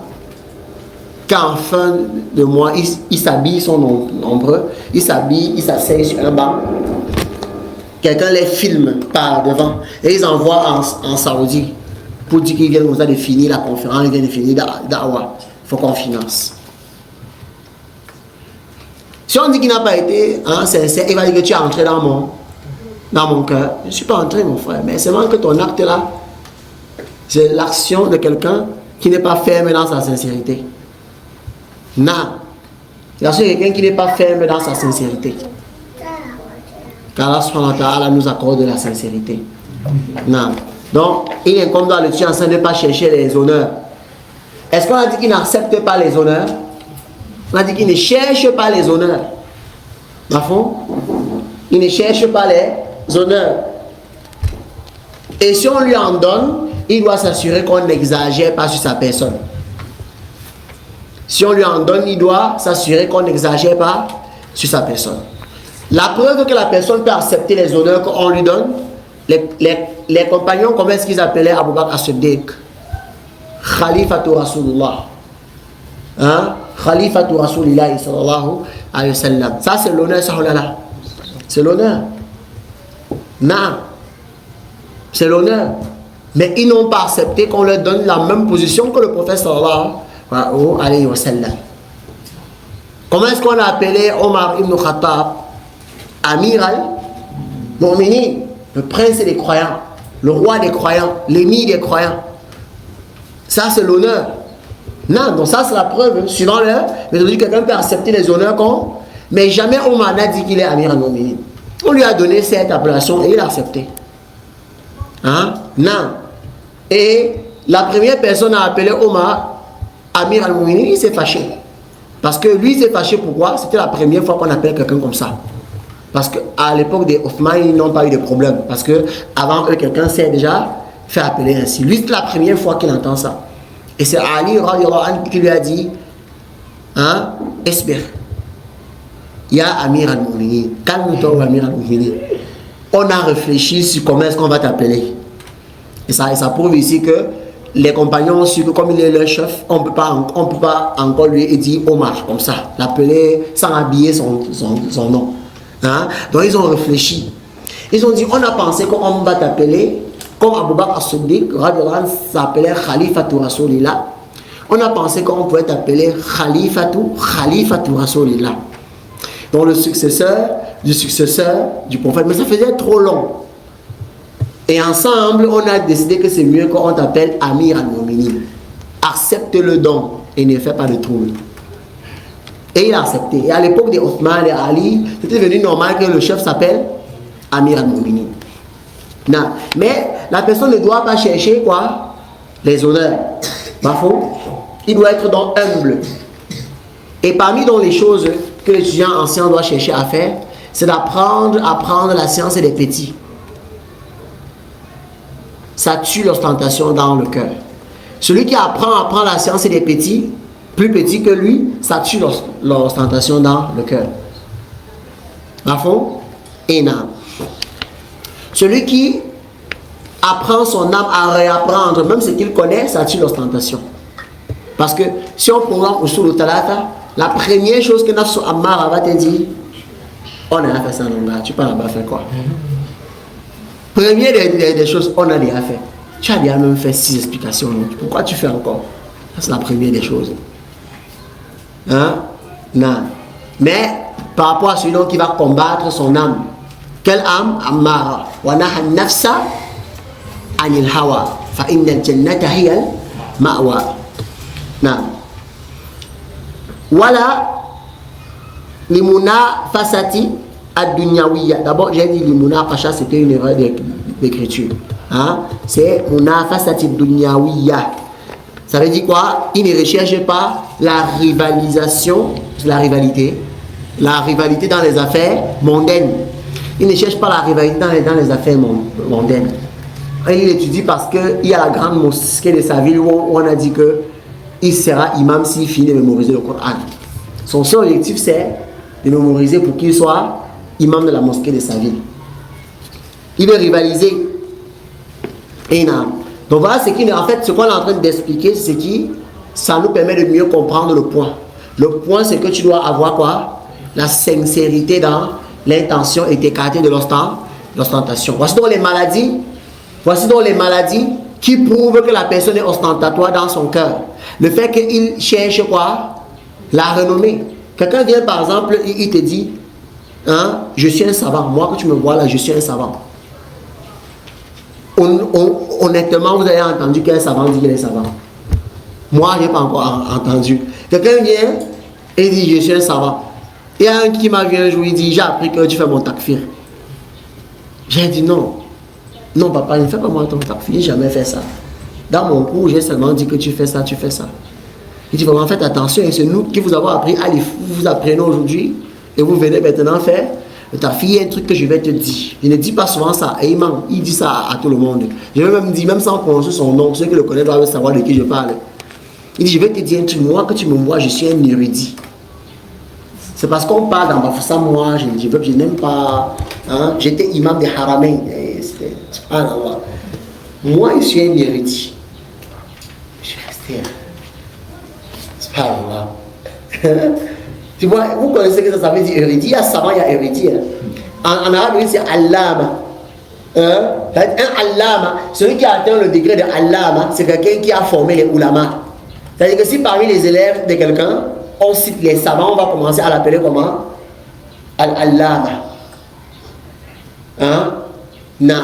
qu'en fin de mois, ils s'habillent, ils sont nombreux, ils s'habillent, ils s'asseyent sur un banc. Quelqu'un les filme par devant et ils envoient en Saoudi pour dire qu'ils viennent de finir la conférence, ils viennent de finir Dawa. Il faut qu'on finance. Si on dit qu'il n'a pas été sincère, il va dire que tu es entré dans mon cœur. Je ne suis pas entré, mon frère, mais c'est vraiment que ton acte là, c'est l'action de quelqu'un qui n'est pas ferme dans sa sincérité. Non. C'est l'action de quelqu'un qui n'est pas ferme dans sa sincérité. Car Allah subhanahu wa ta'ala nous accorde la sincérité. Non. Donc, il incombe dans le tien de ne pas chercher les honneurs. Est-ce qu'on a dit qu'il n'accepte pas les honneurs? On a dit qu'il ne cherche pas les honneurs. Il ne cherche pas les honneurs. Et si on lui en donne, il doit s'assurer qu'on n'exagère pas sur sa personne. Si on lui en donne, il doit s'assurer qu'on n'exagère pas sur sa personne. La preuve que la personne peut accepter les honneurs qu'on lui donne, les compagnons, comment est-ce qu'ils appelaient Abu Bakr as-Siddiq? Khalifatu Rasulullah. Khalifatu Rasulillah sallallahu alayhi wa sallam. Ça c'est l'honneur, ça, oh là là. C'est l'honneur. Non. C'est l'honneur. Mais ils n'ont pas accepté qu'on leur donne la même position que le prophète sallallahu alayhi wa sallam. Comment est-ce qu'on a appelé Omar ibn Khattab? Amir al-Mu'minin, le prince des croyants, le roi des croyants, l'émir des croyants. Ça c'est l'honneur. Non, donc ça c'est la preuve. Suivant l'heure, mais aujourd'hui quelqu'un peut accepter les honneurs mais jamais Omar n'a dit qu'il est Amir al-Mu'minin. On lui a donné cette appellation et il a accepté. Hein? Non. Et la première personne à appeler Omar, Amir al-Mouminin, il s'est fâché. Parce que lui, il s'est fâché pourquoi? C'était la première fois qu'on appelle quelqu'un comme ça. Parce qu'à l'époque des Othman, ils n'ont pas eu de problème. Parce qu'avant eux, quelqu'un s'est déjà fait appeler ainsi. Lui, c'est la première fois qu'il entend ça. Et c'est Ali qui lui a dit, hein, Esbir, Ya Amir al-Mouminin, calme-toi Amir al-Mouminin. On a réfléchi sur comment est-ce qu'on va t'appeler. Et ça prouve ici que les compagnons ont su que comme il est leur chef, on ne peut pas encore lui dire Omar comme ça, l'appeler sans habiller son nom. Hein? Donc ils ont réfléchi. Ils ont dit, on a pensé qu'on va t'appeler, comme Abu Bakr as-Siddiq s'appelait Khalifatou Rasoulillah. On a pensé qu'on pouvait t'appeler Khalifatou Rasoulillah. Donc le successeur du prophète. Mais ça faisait trop long. Et ensemble, on a décidé que c'est mieux qu'on t'appelle Amir al-Mouminin. Accepte le don et ne fais pas de trouble. Et il a accepté. Et à l'époque des Othman et Ali, c'était devenu normal que le chef s'appelle Amir al-Mouminin. Non. Mais la personne ne doit pas chercher quoi? Les honneurs. Pas faux? Il doit être donc humble. Et parmi donc les choses que l'étudiant ancien doit chercher à faire, c'est d'apprendre à prendre la science des petits. Ça tue l'ostentation dans le cœur. Celui qui apprend à prendre la science des petits, plus petit que lui, ça tue l'ostentation dans le cœur. À fond? Et non. Celui qui apprend son âme à réapprendre, même ce qu'il connaît, ça tue l'ostentation. Parce que si on programme au Usul Talata, la première chose que Nafsu Ammara va te dire, on a fait ça, non, tu peux là-bas faire quoi? Première des choses, on a déjà fait. Tu as déjà même fait 6 explications. Pourquoi tu fais encore? C'est la première des choses. Hein? Non. Mais par rapport à celui qui va combattre son âme, quelle âme? Ammara. Wa naha nafsa anil hawa. Fa inna al-jannata hiya al-ma'wa. Non. Voilà. Limuna fasati. D'abord, j'ai dit Limuna Pacha, c'était une erreur d'écriture. Hein? C'est Muna Fasati Dunyawiya. Ça veut dire quoi? Il ne recherche pas la rivalisation, la rivalité dans les affaires mondaines. Il ne cherche pas la rivalité dans les affaires mondaines. Et il étudie parce qu'il y a la grande mosquée de sa ville où on a dit qu'il sera imam s'il finit de mémoriser le Coran. Son seul objectif, c'est de mémoriser pour qu'il soit imam de la mosquée de sa ville. Il veut rivaliser. Et non. Donc voilà ce qu'on est en train d'expliquer, c'est que ça nous permet de mieux comprendre le point. Le point, c'est que tu dois avoir quoi? La sincérité dans l'intention et t'écarter de l'ostentation. Voici donc les maladies qui prouvent que la personne est ostentatoire dans son cœur. Le fait qu'il cherche quoi? La renommée. Quelqu'un vient par exemple, il te dit, hein, je suis un savant. Moi, que tu me vois là, je suis un savant. Honnêtement, vous avez entendu qu'un savant dit qu'il est savant. Moi, je n'ai pas encore entendu. Quelqu'un vient et dit, je suis un savant. Il y a un qui m'a vu un jour, il dit, j'ai appris que tu fais mon takfir. J'ai dit non. Non, papa, ne fais pas moi ton takfir, je n'ai jamais fait ça. Dans mon cours, j'ai seulement dit que tu fais ça, tu fais ça. Il dit vraiment, faites attention, et c'est nous qui vous avons appris, allez, vous apprenez aujourd'hui, et vous venez maintenant faire ta fille, il y a un truc que je vais te dire. Il ne dit pas souvent ça, et il dit ça à tout le monde. Je vais même dire, même sans prononcer son nom, ceux qui le connaissent doivent savoir de qui je parle. Il dit, je vais te dire un truc, moi que tu me vois, je suis un érudit. C'est parce qu'on parle dans Bafoussa, moi, je n'aime pas, hein, j'étais imam des Haramain, subhanallah. Moi, je suis un érudit. Je suis resté, subhanallah. Tu vois, vous connaissez que ça veut dire érudit. Il y a savant, il y a érudit. En arabe, c'est allama. Un allama, celui qui a atteint le degré de allama, c'est quelqu'un qui a formé les ulama. C'est-à-dire que si parmi les élèves de quelqu'un, on cite les savants, on va commencer à l'appeler comment? Al-allama. Hein? Non.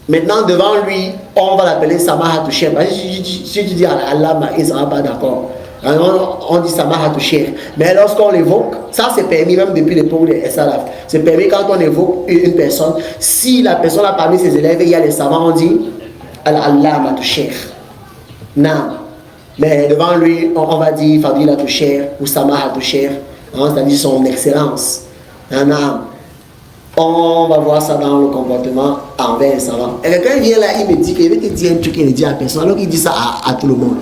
Maintenant, devant lui, on va l'appeler Samahat Shem. Si tu dis Al-allama, il ne sera pas d'accord. On dit Samahat Sheikh. Mais lorsqu'on l'évoque, ça c'est permis même depuis l'époque des Salaf. C'est permis quand on évoque une personne. Si la personne a parmi ses élèves, il y a les savants, on dit Al-Allama Sheikh. Non. Mais devant lui, on va dire Fadila Sheikh ou Samahat Sheikh. C'est-à-dire son excellence. Non. On va voir ça dans le comportement envers un savant. Et quelqu'un vient là, il me dit qu'il veut te dire un truc, il dit à personne, alors qu'il dit ça à tout le monde.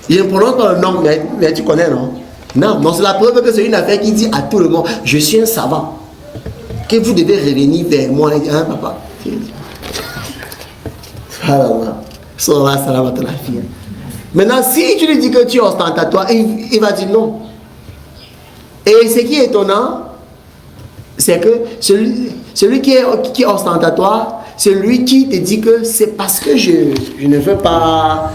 Il ne prononce pas le nom, mais tu connais, non? Non, c'est la preuve que c'est une affaire qui dit à tout le monde, je suis un savant. Que vous devez revenir vers moi et dire, hein, papa? Maintenant, si tu lui dis que tu es ostentatoire, il va dire non. Et ce qui est étonnant, c'est que celui qui est ostentatoire, c'est lui qui te dit que c'est parce que je ne veux pas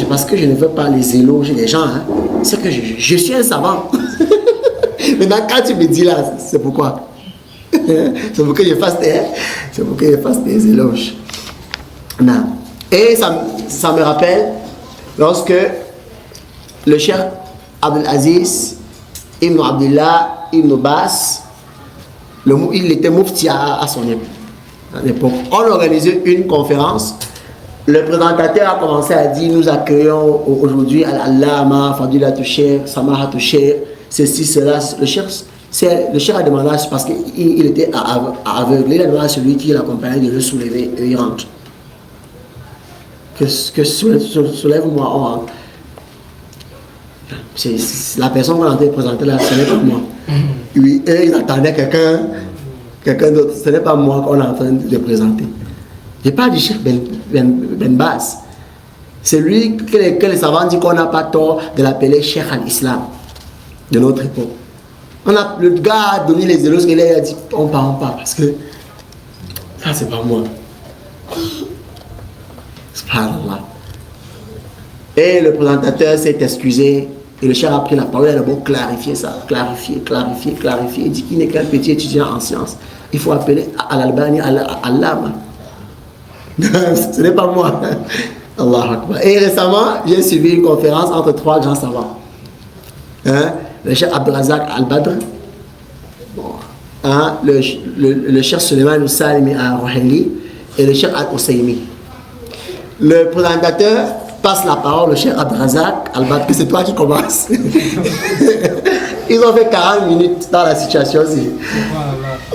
parce que je ne veux pas les éloges des gens, hein. C'est que je suis un savant. Maintenant quand tu me dis là, c'est pourquoi? C'est pour que je fasse des éloges. Non. Et ça me rappelle lorsque le cheikh Abdelaziz Ibn Abdullah Ibn Bas, il était mufti à son époque. On organisait une conférence. Le présentateur a commencé à dire, nous accueillons aujourd'hui Al-Allama, Fadila Sheikh, Samahat Sheikh, ceci, cela. Le cheikh a demandé, parce qu'il était aveugle, il a demandé à celui qui l'accompagnait de le soulever et il rentre. Que soulève-moi, on rentre. C'est la personne qu'on a présentée là, ce n'est pas moi. Oui, et ils attendaient quelqu'un d'autre. Ce n'est pas moi qu'on est en train de présenter. Je parle du Cheikh Ben Baz. C'est lui que les savants disent qu'on n'a pas tort de l'appeler Cheikh al-Islam de notre époque. Le gars a donné les éloges qu'il a dit on part parce que ça c'est pas moi. Subhanallah. Et le présentateur s'est excusé. Et le cheikh a pris la parole, il a beau clarifier ça, clarifier. Il dit qu'il n'est qu'un petit étudiant en sciences. Il faut appeler Al-Albani Allama. Ce n'est pas moi. Allahu Akbar. Et récemment, j'ai suivi une conférence entre 3 grands savants. Le cheikh Abdelrazak Al-Badr, le cheikh Suleiman Al-Salimi Al-Ruhaili et le cheikh Al-Husaymi. Le présentateur passe la parole au cheikh Abdelrazak Al-Badr, que c'est toi qui commences. Ils ont fait 40 minutes dans la situation aussi.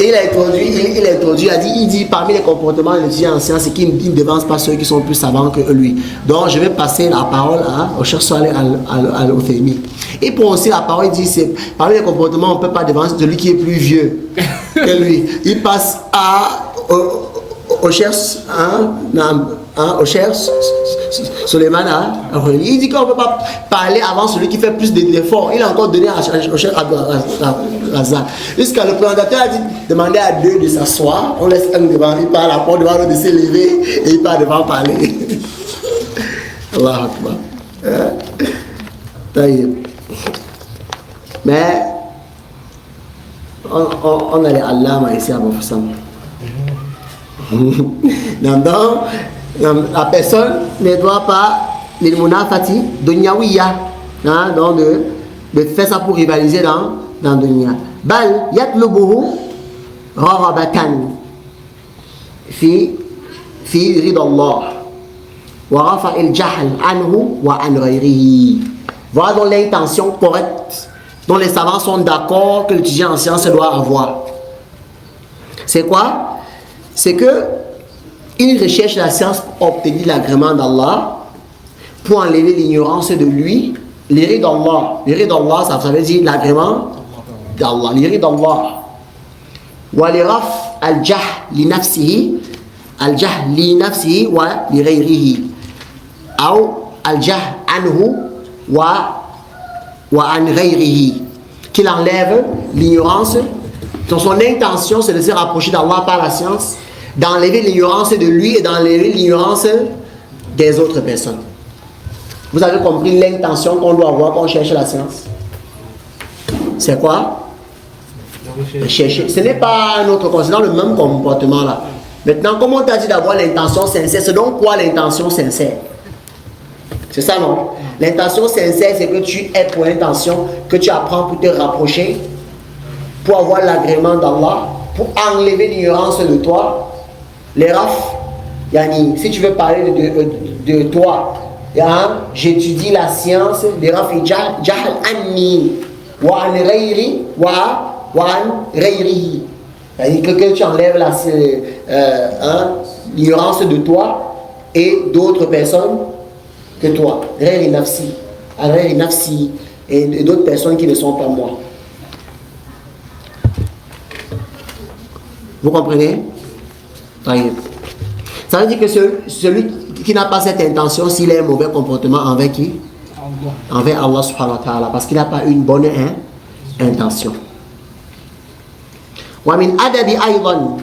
Et il a introduit, il dit parmi les comportements de l'étudiant en sciences, c'est qu'il ne devance pas ceux qui sont plus savants que lui. Donc je vais passer la parole au cheikh Saleh Al-Uthaymi. Et pour aussi la parole, il dit c'est parmi les comportements, on ne peut pas devancer celui qui est plus vieux que lui. Il passe au cheikh au cheikh Suleiman il dit qu'on ne peut pas parler avant celui qui fait plus d'efforts. Il a encore donné au cheikh Abdelrazak. Jusqu'à le présentateur a dit demander à 2 de s'asseoir. On laisse un devant, il parle, après devant l'autre de s'élever et il part devant parler. Allahu Akbar. Mais on a les allama ici à Bafoussam. La personne ne doit pas les munafati dunyawiya, donc de faire ça pour rivaliser dans dunya. Bal yatlubuhu gharabatan fi ridallah wa rafa al-jahl anhu wa an ghayrihi. Voilà donc l'intention correcte dont les savants sont d'accord que l'étudiant en sciences doit avoir. C'est quoi? C'est que il recherche la science pour obtenir l'agrément d'Allah, pour enlever l'ignorance de lui. L'iri d'Allah, ça veut dire l'agrément d'Allah. L'iri d'Allah. Waliraf al-jah li nafsihi wa li ghayrihi. Ou al-jah anhu wa an ghayrihi. Qu'il enlève l'ignorance. Donc son intention, c'est de se rapprocher d'Allah par la science, d'enlever l'ignorance de lui et d'enlever l'ignorance des autres personnes. Vous avez compris l'intention qu'on doit avoir quand on cherche la science? C'est quoi? Chercher. Ce n'est pas notre concernant le même comportement là. Maintenant, comme on t'a dit d'avoir l'intention sincère, c'est donc quoi l'intention sincère? C'est ça, non? L'intention sincère, c'est que tu aies pour intention, que tu apprends pour te rapprocher, pour avoir l'agrément d'Allah, pour enlever l'ignorance de toi. Les raf, yani, si tu veux parler de toi, j'étudie la science, les raf, jahal anni, wa an ghayri, wa an ghayrihi. C'est-à-dire que tu enlèves l'ignorance de toi et d'autres personnes que toi. Ghayri nafsi, et d'autres personnes qui ne sont pas moi. Vous comprenez? Ça veut dire que celui qui n'a pas cette intention, s'il a un mauvais comportement envers qui? Envers Allah subhanahu wa ta'ala, parce qu'il n'a pas une bonne intention. Wa min adabi aydan.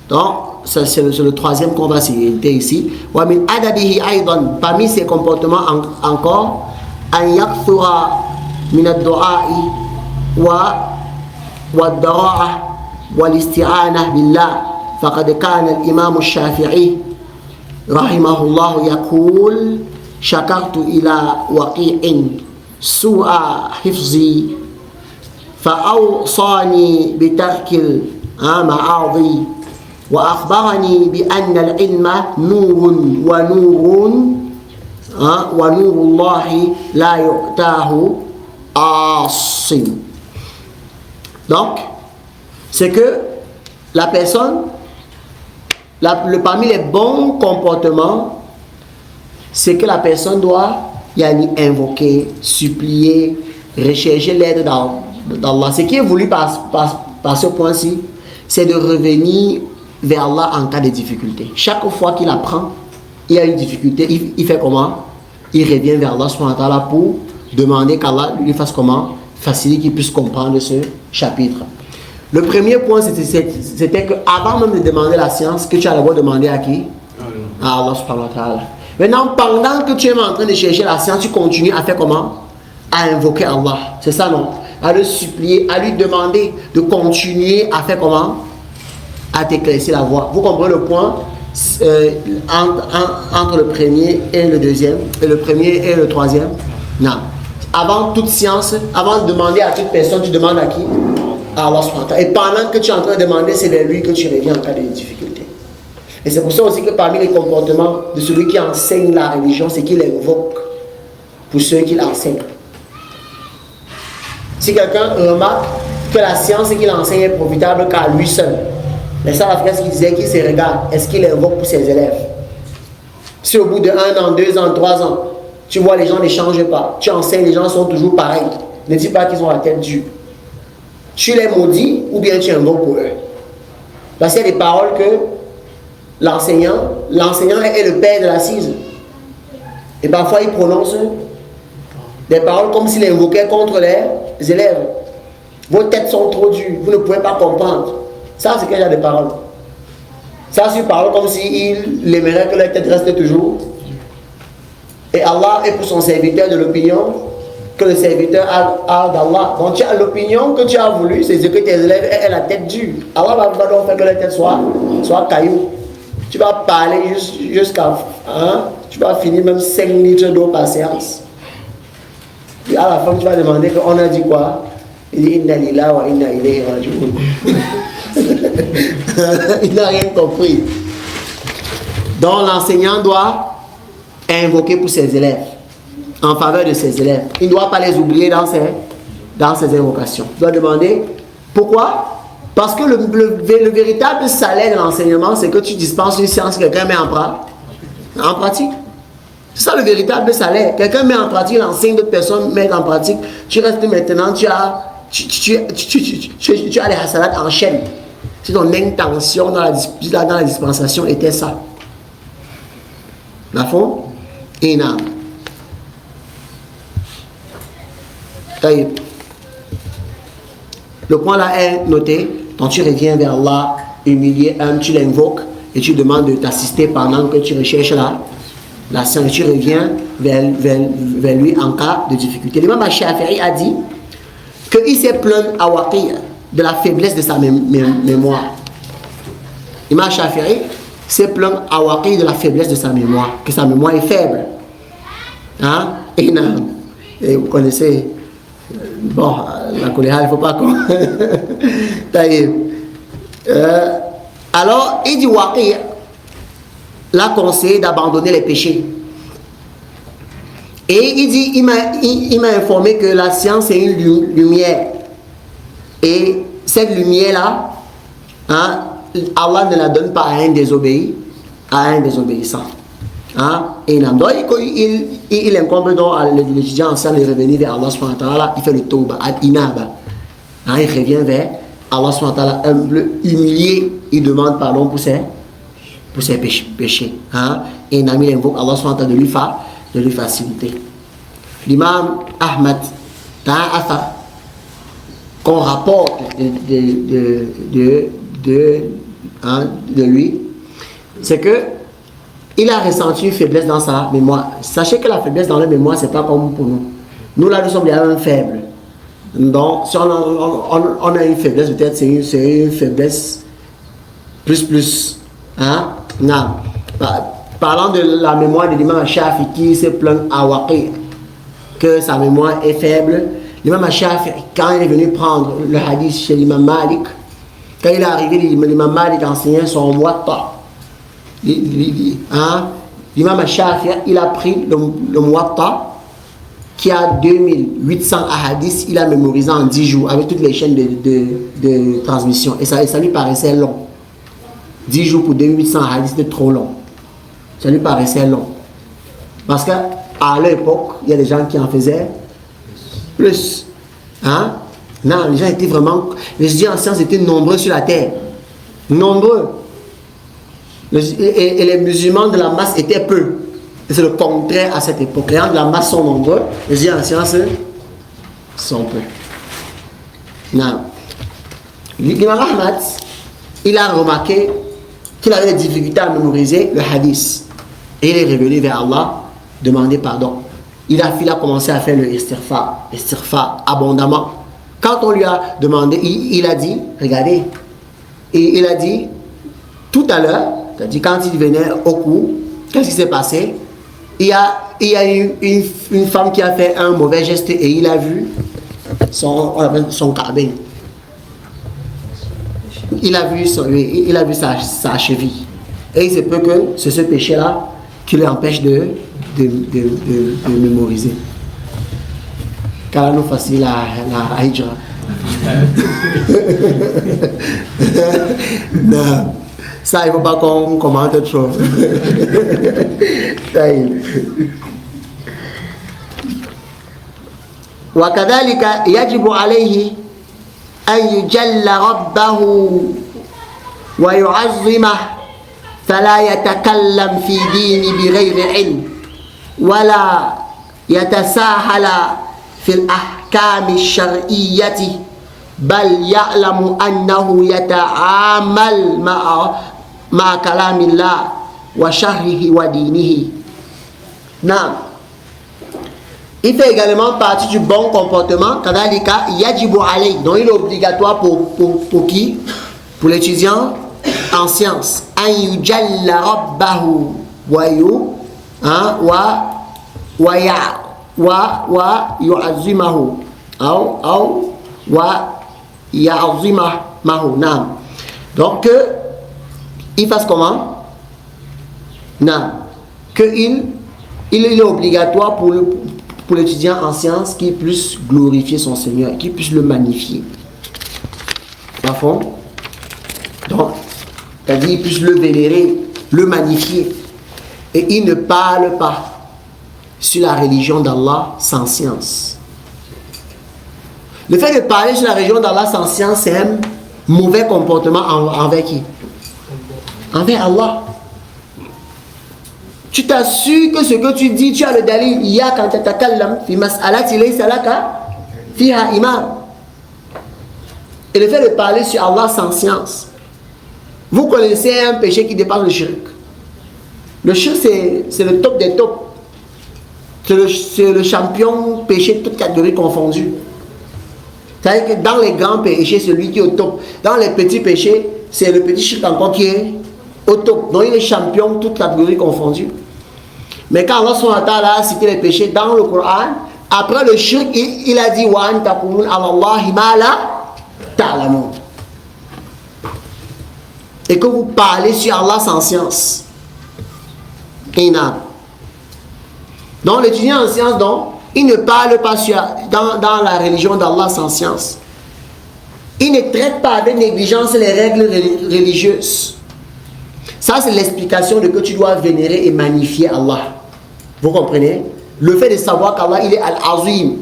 Donc, c'est le troisième qu'on va citer ici. Wa min adabihi aydan. Parmi ses comportements encore, an yakthura min ad-du'a'i wa ad-dara'a والاستعانة بالله فقد كان الإمام الشافعي رحمه الله يقول شكرت إلى وقيع سوء حفظي فأوصاني بترك المعاصي وأخبرني بأن العلم نور ونور الله لا يؤتاه عاصٍ. Donc, c'est que la personne, parmi les bons comportements, c'est que la personne doit invoquer, supplier, rechercher l'aide d'Allah. Ce qui est voulu par ce point-ci, c'est de revenir vers Allah en cas de difficulté. Chaque fois qu'il apprend, il y a une difficulté, il fait comment? Il revient vers Allah subhanahu wa ta'ala pour demander qu'Allah lui fasse comment? Facilite qu'il puisse comprendre ce chapitre. Le premier point, c'était qu'avant même de demander la science, que tu as d'abord demandé à qui? À Allah subhanahu wa ta'ala. Maintenant, pendant que tu es en train de chercher la science, tu continues à faire comment? À invoquer Allah. C'est ça, non? À le supplier, à lui demander de continuer à faire comment? À t'éclaircir la voie. Vous comprenez le point entre le premier et le deuxième, et le premier et le troisième? Non. Avant toute science, avant de demander à toute personne, tu demandes à qui? À Allah subhanahu wa ta'ala. Et pendant que tu es en train de demander, c'est vers lui que tu reviens en cas de difficulté. Et c'est pour ça aussi que parmi les comportements de celui qui enseigne la religion, c'est qu'il invoque pour ceux qui l'enseignent. Si quelqu'un remarque que la science qu'il enseigne est profitable qu'à lui seul, mais ça, la phrase qu'il disait qu'il se regarde, est-ce qu'il invoque pour ses élèves? Si au bout de 1 an, 2 ans, 3 ans, tu vois les gens ne changent pas, tu enseignes, les gens sont toujours pareils, ne dis pas qu'ils ont la tête dure. Tu les maudis ou bien tu invoques pour eux. Parce qu'il y a des paroles que l'enseignant est le père de l'assise. Et parfois il prononce des paroles comme s'il invoquait contre les élèves. Vos têtes sont trop dures, vous ne pouvez pas comprendre. Ça, c'est quel genre de paroles? Ça, c'est une parole comme s'il aimerait que leur tête reste toujours. Et Allah est pour son serviteur de l'opinion que le serviteur a d'Allah. Donc tu as l'opinion que tu as voulu, c'est ce que tes élèves aient la tête dure. Allah va donc faire que la tête soit caillou. Tu vas parler jusqu'à... tu vas finir même 5 litres d'eau par séance. Puis à la fin, tu vas demander qu'on a dit quoi? Il dit Inna lillahi wa inna ilayhi raji'un. Il n'a rien compris. Donc l'enseignant doit invoquer pour ses élèves, en faveur de ses élèves. Il ne doit pas les oublier dans ses invocations. Il doit demander pourquoi? Parce que le véritable salaire de l'enseignement, c'est que tu dispenses une science que quelqu'un met en pratique. C'est ça le véritable salaire. Quelqu'un met en pratique, l'enseigne, d'autres personnes mettent en pratique. Tu restes maintenant, tu as les hasanats en chaîne. Si ton intention dans la dispensation était ça. La fond? Énorme. Le point là est noté. Donc tu reviens vers Allah, humilié, tu l'invoques et tu demandes de t'assister pendant que tu recherches la science. Tu reviens vers lui en cas de difficulté. L'imam Shafi'i a dit qu'il s'est plaint à Waqi' de la faiblesse de sa mémoire. L'imam Shafi'i s'est plaint à Waqi' de la faiblesse de sa mémoire, que sa mémoire est faible. Hein? Et vous connaissez, bon, la choléra, il ne faut pas qu'on... Alors, il dit, Waqi l'a conseillé d'abandonner les péchés. Et il dit, il m'a informé que la science est une lumière. Et cette lumière-là, hein, Allah ne la donne pas à un désobéissant. Hein? Et donc, il incombe donc à l'étudiant ancien de revenir vers Allah subhanahu wa ta'ala. Il fait le tawbah, al-inaba. Hein, il revient vers Allah subhanahu wa ta'ala, humble, humilié. Il demande pardon pour ses péchés. Hein? Et Nami invoque Allah subhanahu wa ta'ala de lui faciliter. L'imam Ahmad, dans un affaire qu'on rapporte de lui, c'est que il a ressenti une faiblesse dans sa mémoire. Sachez que la faiblesse dans la mémoire, c'est pas comme pour nous. Nous, là, nous sommes des hommes faibles. Donc, si on a une faiblesse, peut-être c'est une faiblesse plus. Hein? Non. Parlant de la mémoire de l'imam Shafi qui se plaint à Waqi que sa mémoire est faible, l'imam Shafi, quand il est venu prendre le hadith chez l'imam Malik, quand il est arrivé, l'imam Malik enseignait son Muwatta. Hein? L'imam Shafi, il a pris le Muwatta qui a 2800 hadiths, il a mémorisé en 10 jours avec toutes les chaînes de transmission. Et ça lui paraissait long. 10 jours pour 2800 hadiths, c'était trop long. Ça lui paraissait long. Parce qu'à l'époque, il y a des gens qui en faisaient plus. Hein? Non, les gens étaient vraiment... Les étudiants en sciences étaient nombreux sur la terre. Nombreux. Et les musulmans de la masse étaient peu. Et c'est le contraire à cette époque. Les gens de la masse sont nombreux. Les étudiants en sciences sont peu. Non. L'imam Ahmad, il a remarqué qu'il avait des difficultés à mémoriser le hadith. Et il est revenu vers Allah, demander pardon. Il a commencé à faire le istighfar abondamment. Quand on lui a demandé, il a dit, regardez, et il a dit, tout à l'heure, c'est-à-dire quand il venait au cours, qu'est-ce qui s'est passé? Il y a eu une femme qui a fait un mauvais geste et il a vu son cabine. Il a vu sa cheville. Et il se peut que c'est ce péché-là qui l'empêche de mémoriser. Car nous facile la hijra. Non. Ça, il ne faut pas qu'on commente trop. وكذلك يجب عليه أن يجل ربه ويعظمه فلا يتكلم في دين بغير علم ولا يتساهل في الأحكام الشرعية بل يعلم أنه يتعامل مع كلام الله وشرعه ودينه. نعم. Il fait également partie du bon comportement. Kadalika yajibu alayh. Donc il est obligatoire pour qui? Pour l'étudiant en sciences. An yujalla rabbahu wa yu'azzimahu wa ya'zimahu. Naam. Donc il fasse comment? Naam. Que il est obligatoire pour l'étudiant en sciences qui puisse glorifier son Seigneur, qui puisse le magnifier. À fond. Donc, c'est-à-dire qu'il puisse le vénérer, le magnifier. Et il ne parle pas sur la religion d'Allah sans science. Le fait de parler sur la religion d'Allah sans science, c'est un mauvais comportement envers qui? Envers Allah. Tu t'assures que ce que tu dis, tu as le dalil. Il y a quand tu t'akallam, fi mas'alati laysa laka fiha imam. Et le fait de parler sur Allah sans science. Vous connaissez un péché qui dépasse le shirk. Le shirk, c'est le top des tops. C'est le champion péché, toutes catégories confondues. C'est-à-dire que dans les grands péchés, c'est lui qui est au top. Dans les petits péchés, c'est le petit shirk encore qui est au top. Donc il est champion, toutes catégories confondues. Mais quand Allah subhanahu wa ta'ala a cité les péchés dans le Coran, après le shirk, il a dit wa an taqulun ala Allahi ma la ta'lamun. Et que vous parlez sur Allah sans science. Donc l'étudiant en science, donc, il ne parle pas dans la religion d'Allah sans science. Il ne traite pas avec négligence les règles religieuses. Ça, c'est l'explication de que tu dois vénérer et magnifier Allah. Vous comprenez? Le fait de savoir qu'Allah, il est Al-Azim.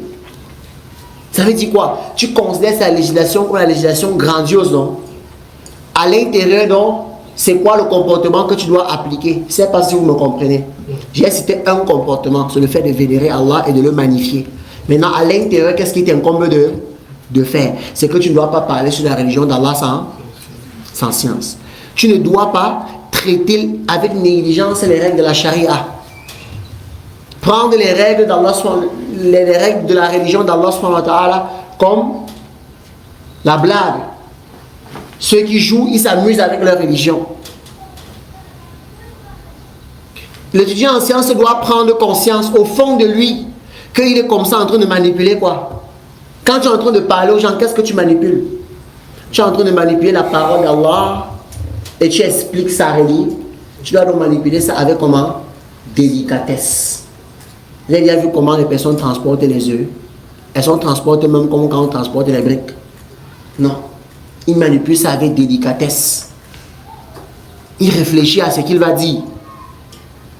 Ça veut dire quoi? Tu considères sa législation comme la législation grandiose, non? À l'intérieur, donc, c'est quoi le comportement que tu dois appliquer? Je ne sais pas si vous me comprenez. J'ai cité un comportement, c'est le fait de vénérer Allah et de le magnifier. Maintenant, à l'intérieur, qu'est-ce qui t'incombe de faire? C'est que tu ne dois pas parler sur la religion d'Allah sans science. Tu ne dois pas traiter avec négligence les règles de la charia. Prendre les règles d'Allah, les règles de la religion d'Allah subhanahu wa ta'ala comme la blague. Ceux qui jouent, ils s'amusent avec leur religion. L'étudiant en sciences doit prendre conscience au fond de lui qu'il est comme ça en train de manipuler quoi. Quand tu es en train de parler aux gens, qu'est-ce que tu manipules? Tu es en train de manipuler la parole d'Allah et tu expliques sa religion. Tu dois donc manipuler ça avec comment? Délicatesse. Vous avez déjà vu comment les personnes transportent les œufs? Elles sont transportées même comme quand on transporte les briques. Non. Il manipule ça avec délicatesse. Il réfléchit à ce qu'il va dire.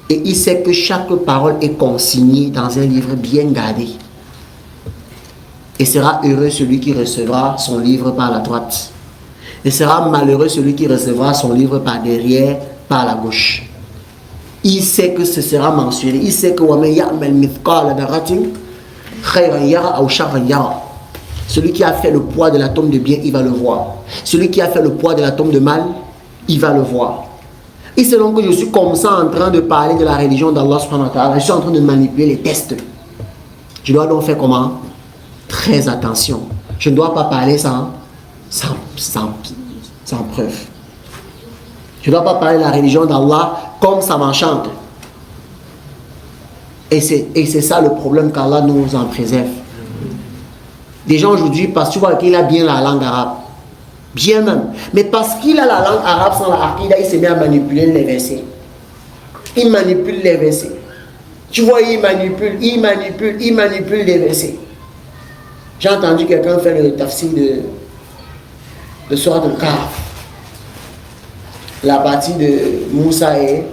Et il sait que chaque parole est consignée dans un livre bien gardé. Et sera heureux celui qui recevra son livre par la droite. Et sera malheureux celui qui recevra son livre par derrière, par la gauche. Il sait que ce sera mentionné. Il sait que celui qui a fait le poids de l'atome de bien, il va le voir. Celui qui a fait le poids de l'atome de mal, il va le voir. Et c'est donc que je suis comme ça en train de parler de la religion d'Allah subhanahu wa ta'ala. Je suis en train de manipuler les tests. Je dois donc faire comment? Très attention. Je ne dois pas parler sans preuve. Je ne dois pas parler de la religion d'Allah comme ça m'enchante. Et c'est ça le problème qu'Allah nous en préserve. Des gens aujourd'hui, parce que tu vois qu'il a bien la langue arabe. Bien même. Mais parce qu'il a la langue arabe sans la aqidah, il se met à manipuler les versets. Il manipule les versets. Tu vois, il manipule les versets. J'ai entendu quelqu'un faire le tafsir de Sourate Al-Kahf. La partie de Moussa et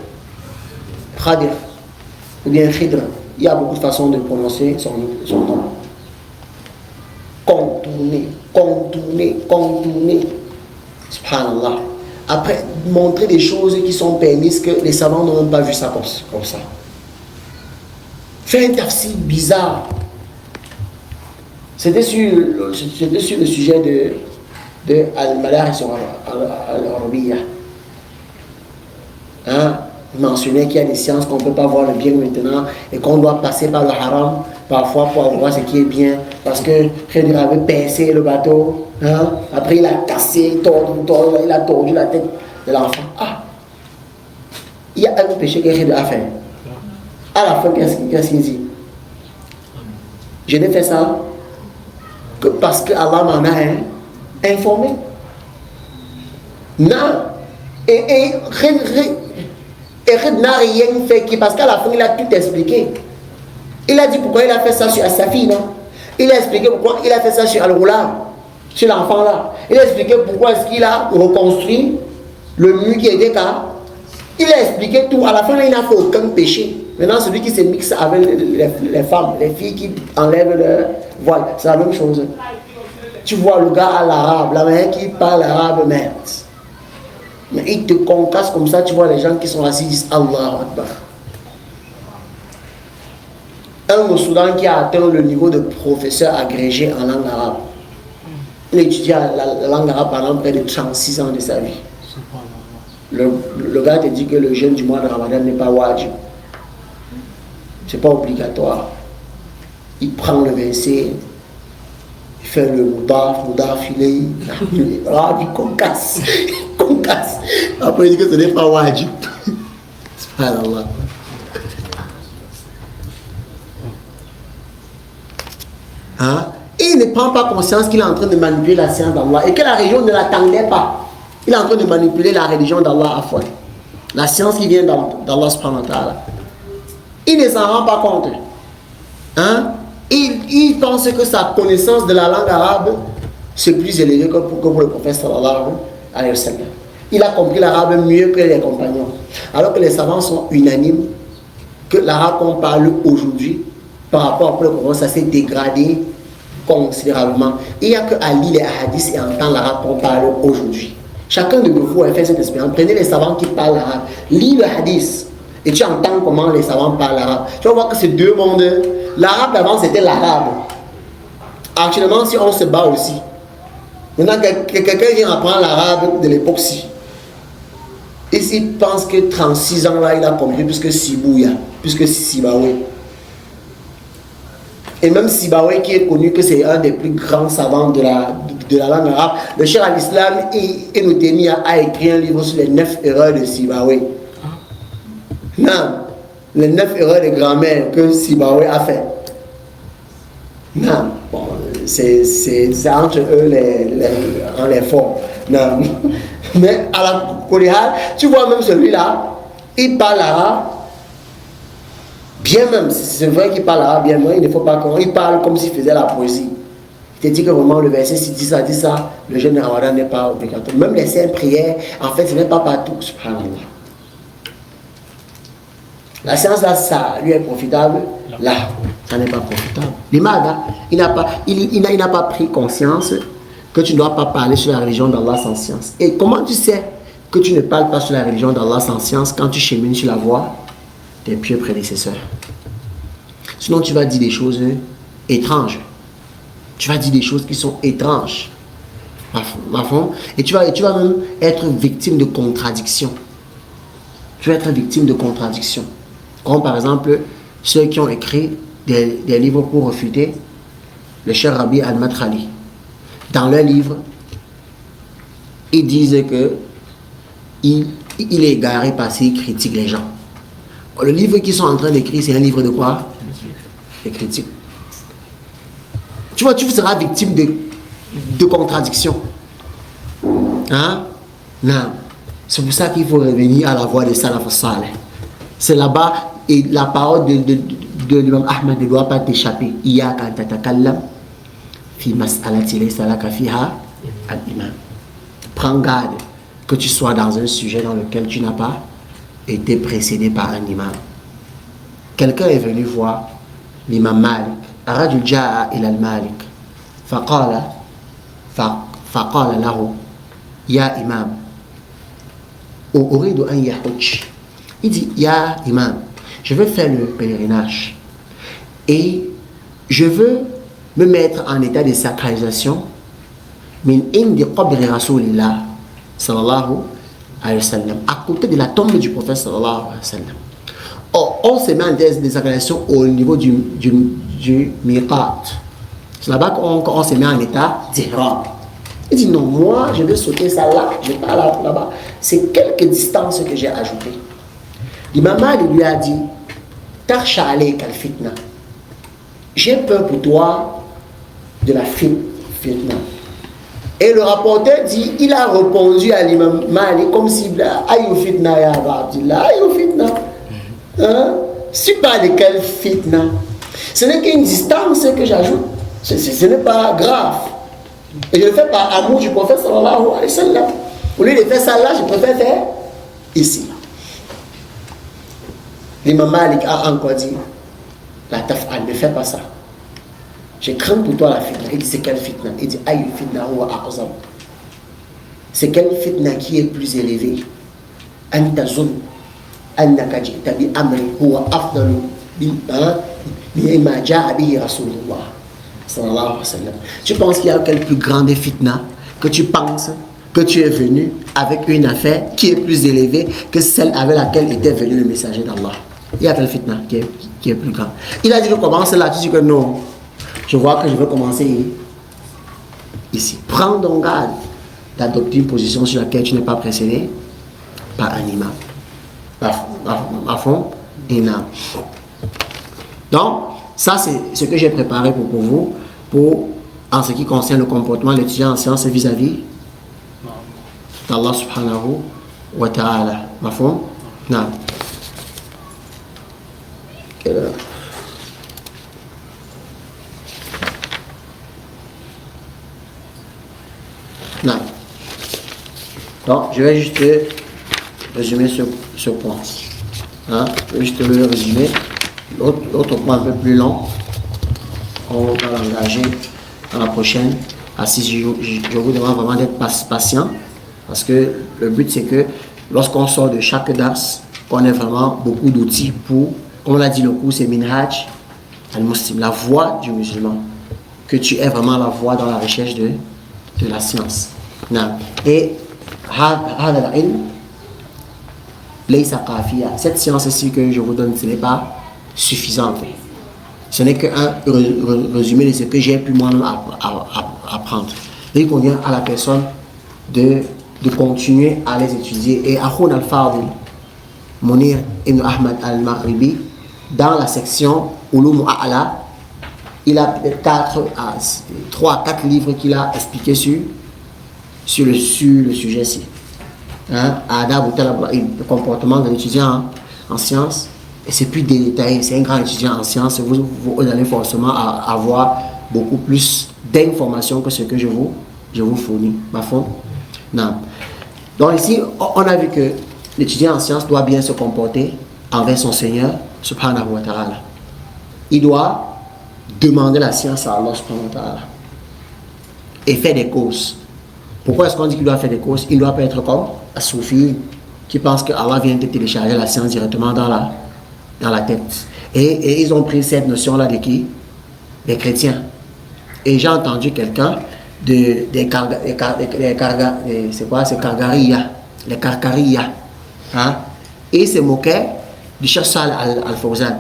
Khadir. Ou bien Khidr. Il y a beaucoup de façons de prononcer son nom. Contourner. Subhanallah. Après, montrer des choses qui sont permises que les savants n'ont pas vu ça comme ça. Faire un tafsir bizarre. C'était sur le sujet de Al-Madaris al-Arabiyya. Il mentionnait qu'il y a des sciences qu'on ne peut pas voir le bien maintenant et qu'on doit passer par le haram parfois pour voir ce qui est bien. Parce que Khidr avait percé le bateau, après il a cassé, il a tordu la tête de l'enfant. Il y a un péché que Khidr a fait. À la fin, qu'est-ce qu'il dit? Je n'ai fait ça que parce que Allah m'en a informé. Non. Et Khidr n'a rien fait parce qu'à la fin il a tout expliqué. Il a dit pourquoi il a fait ça sur sa fille, non? Il a expliqué pourquoi il a fait ça sur Al-Ghula, sur l'enfant là. Il a expliqué pourquoi est-ce qu'il a reconstruit le mur qui était là. Il a expliqué tout. À la fin, il n'a fait aucun péché. Maintenant, celui qui se mixe avec les femmes, les filles qui enlèvent leur voile, c'est la même chose. Tu vois le gars à l'arabe, la manière qui parle arabe, merde. Mais il te concasse comme ça, tu vois les gens qui sont assis disent Allah Akbar. Un musulman qui a atteint le niveau de professeur agrégé en langue arabe. Il étudie la langue arabe pendant près de 36 ans de sa vie. Le gars te dit que le jeûne du mois de Ramadan n'est pas wajib. C'est pas obligatoire. Il prend le verset, il fait le moudaf, il concasse. Après il dit que ce n'est pas wajib. Subhanallah. Hein? Et il ne prend pas conscience qu'il est en train de manipuler la science d'Allah et que la religion ne l'attendait pas. Il est en train de manipuler la religion d'Allah à fond. La science qui vient d'Allah subhanahu wa ta'ala. Il ne s'en rend pas compte. Hein? Il pense que sa connaissance de la langue arabe c'est plus élevé que pour le prophète sallallahu alayhi wa sallam. Il a compris l'arabe mieux que les compagnons. Alors que les savants sont unanimes que l'arabe qu'on parle aujourd'hui par rapport au Coran, ça s'est dégradé considérablement. Il n'y a qu'à lire les hadiths et entendre l'arabe qu'on parle aujourd'hui. Chacun de vous a fait cette expérience. Prenez les savants qui parlent l'arabe, lis le hadith et tu entends comment les savants parlent l'arabe. Tu vas voir que c'est deux mondes. L'arabe d'avant c'était l'arabe. Actuellement, si on se bat aussi, maintenant quelqu'un vient apprendre l'arabe de l'époque-ci. Et s'il pense que 36 ans là, il a compris plus que Sibouya, plus que Sibawé. Et même Sibawé qui est connu que c'est un des plus grands savants de la langue arabe, le Cheikh al-Islam Ibn Taymiyyah a écrit un livre sur les 9 erreurs de Sibawé. Non, les 9 erreurs de grammaire que Sibawé a fait. Non, bon, c'est entre eux les forts. Non. Mais à la Koréale, tu vois même celui-là, il parle arabe. Bien même, c'est vrai qu'il parle arabe bien, mais il ne faut pas qu'il parle comme s'il faisait la poésie. Il te dit que vraiment le verset, si dit ça, le jeûne de Ramadan n'est pas obligatoire. Même les saintes prières, en fait, ce n'est pas partout, subhanallah. La science là, ça lui est profitable. Là, ça n'est pas profitable. L'imad, il n'a pas pris conscience que tu ne dois pas parler sur la religion d'Allah sans science. Et comment tu sais que tu ne parles pas sur la religion d'Allah sans science quand tu chemines sur la voie des pieux prédécesseurs? Sinon, tu vas dire des choses étranges. Tu vas dire des choses qui sont étranges. Et tu vas même être victime de contradictions. Tu vas être victime de contradictions. Comme par exemple, ceux qui ont écrit des livres pour refuter le Cheikh Rabi al-Madkhali. Dans leur livre, ils disent que il est égaré parce qu'il critique les gens. Le livre qu'ils sont en train d'écrire, c'est un livre de quoi? De critique. Tu vois, tu seras victime de contradictions. Hein? Non. C'est pour ça qu'il faut revenir à la voie de Salaf Saleh. C'est là-bas, et la parole de l'imam Ahmed ne doit pas t'échapper. Iyaka tatakallam fi mas'alati laysa laka fiha al-imam. Prends garde que tu sois dans un sujet dans lequel tu n'as pas été précédé par un imam. Quelqu'un est venu voir l'imam Malik. Rajul ja'a ila al-Malik. Faqala lahu ya imam. Il dit, ya imam, je veux faire le pèlerinage et je veux me mettre en état de sacralisation min indi qabri rasulillah sallallahu alayhi wa sallam, à côté de la tombe du prophète sallallahu alayhi wa sallam. Or, on se met en état de sacralisation au niveau du miqat. C'est là-bas qu'on se met en état d'ihram. Il dit non, moi je vais sauter ça là, je ne vais pas là-bas. C'est quelques distances que j'ai ajoutées. L'imam Ali lui a dit, Tarsha alayka al-fitna. J'ai peur pour toi de la fitna. Et le rapporteur dit, il a répondu à l'imam Malik comme si aïe fitna ya Abdullah, aïe fitna. Hein? Si pas de quelle fitna. Ce n'est qu'une distance que j'ajoute. Ce n'est pas grave. Et je le fais par amour du prophète sallallahu alayhi wa sallam. Au lieu de faire ça là, je préfère faire ici. L'imam Malik a encore dit, la taf'al, ne fais pas ça. Je crains pour toi la fitna. Il dit, c'est quelle fitna? Il dit, aïe fitna huwa a'zam. C'est quelle fitna qui est plus élevée? Anta zun, annaka ji'ta bi amri huwa afdalu mimma ja'a bihi rasulullah. Tu penses qu'il y a quelle plus grande fitna que tu penses que tu es venu avec une affaire qui est plus élevée que celle avec laquelle était venu le messager d'Allah? Il y a quelle fitna qui est plus grande? Il a dit de commencer là, tu dis que non, je vois que je veux commencer ici. Prends donc garde d'adopter une position sur laquelle tu n'es pas précédé par un imam. À fond, et non. Donc, ça c'est ce que j'ai préparé pour vous en ce qui concerne le comportement de l'étudiant en sciences vis-à-vis d'Allah subhanahu wa ta'ala. Mafhum? Non. Non. Donc, je vais juste résumer ce point. Hein? Je vais juste le résumer. L'autre point un peu plus long, on va l'engager dans la prochaine assise. Je vous demande vraiment d'être patient, parce que le but c'est que lorsqu'on sort de chaque DAS, on ait vraiment beaucoup d'outils pour, comme on l'a dit, le cours c'est Minhaj al-Muslim, la voie du musulman, que tu aies vraiment la voie dans la recherche de la science. Et cette science-ci que je vous donne, ce n'est pas suffisante. Ce n'est qu'un résumé de ce que j'ai pu moi-même apprendre. Il convient à la personne de continuer à les étudier. Et Akhoun al-Fadil, Mounir ibn Ahmad al-Maghribi, dans la section Ulum A'la, il a peut-être 3 à 4 livres qu'il a expliqués sur le sujet-ci. Adab le comportement de l'étudiant en sciences, et c'est plus détaillé, c'est un grand étudiant en sciences, vous allez forcément avoir beaucoup plus d'informations que ce que je vous fournis. Non. Donc ici, on a vu que l'étudiant en sciences doit bien se comporter envers son Seigneur, subhanahu wa ta'ala. Il doit demander la science à Allah, subhanahu wa ta'ala, et faire des causes. Pourquoi est-ce qu'on dit qu'il doit faire des causes? Il ne doit pas être comme Soufi, qui pense que Allah vient de télécharger la science directement dans la tête. Et ils ont pris cette notion-là de qui? Des chrétiens. Et j'ai entendu quelqu'un c'est quoi? C'est Kargaria. Les Karkaria. Hein? Et il se moquait du Cheikh Salih al-Fawzan.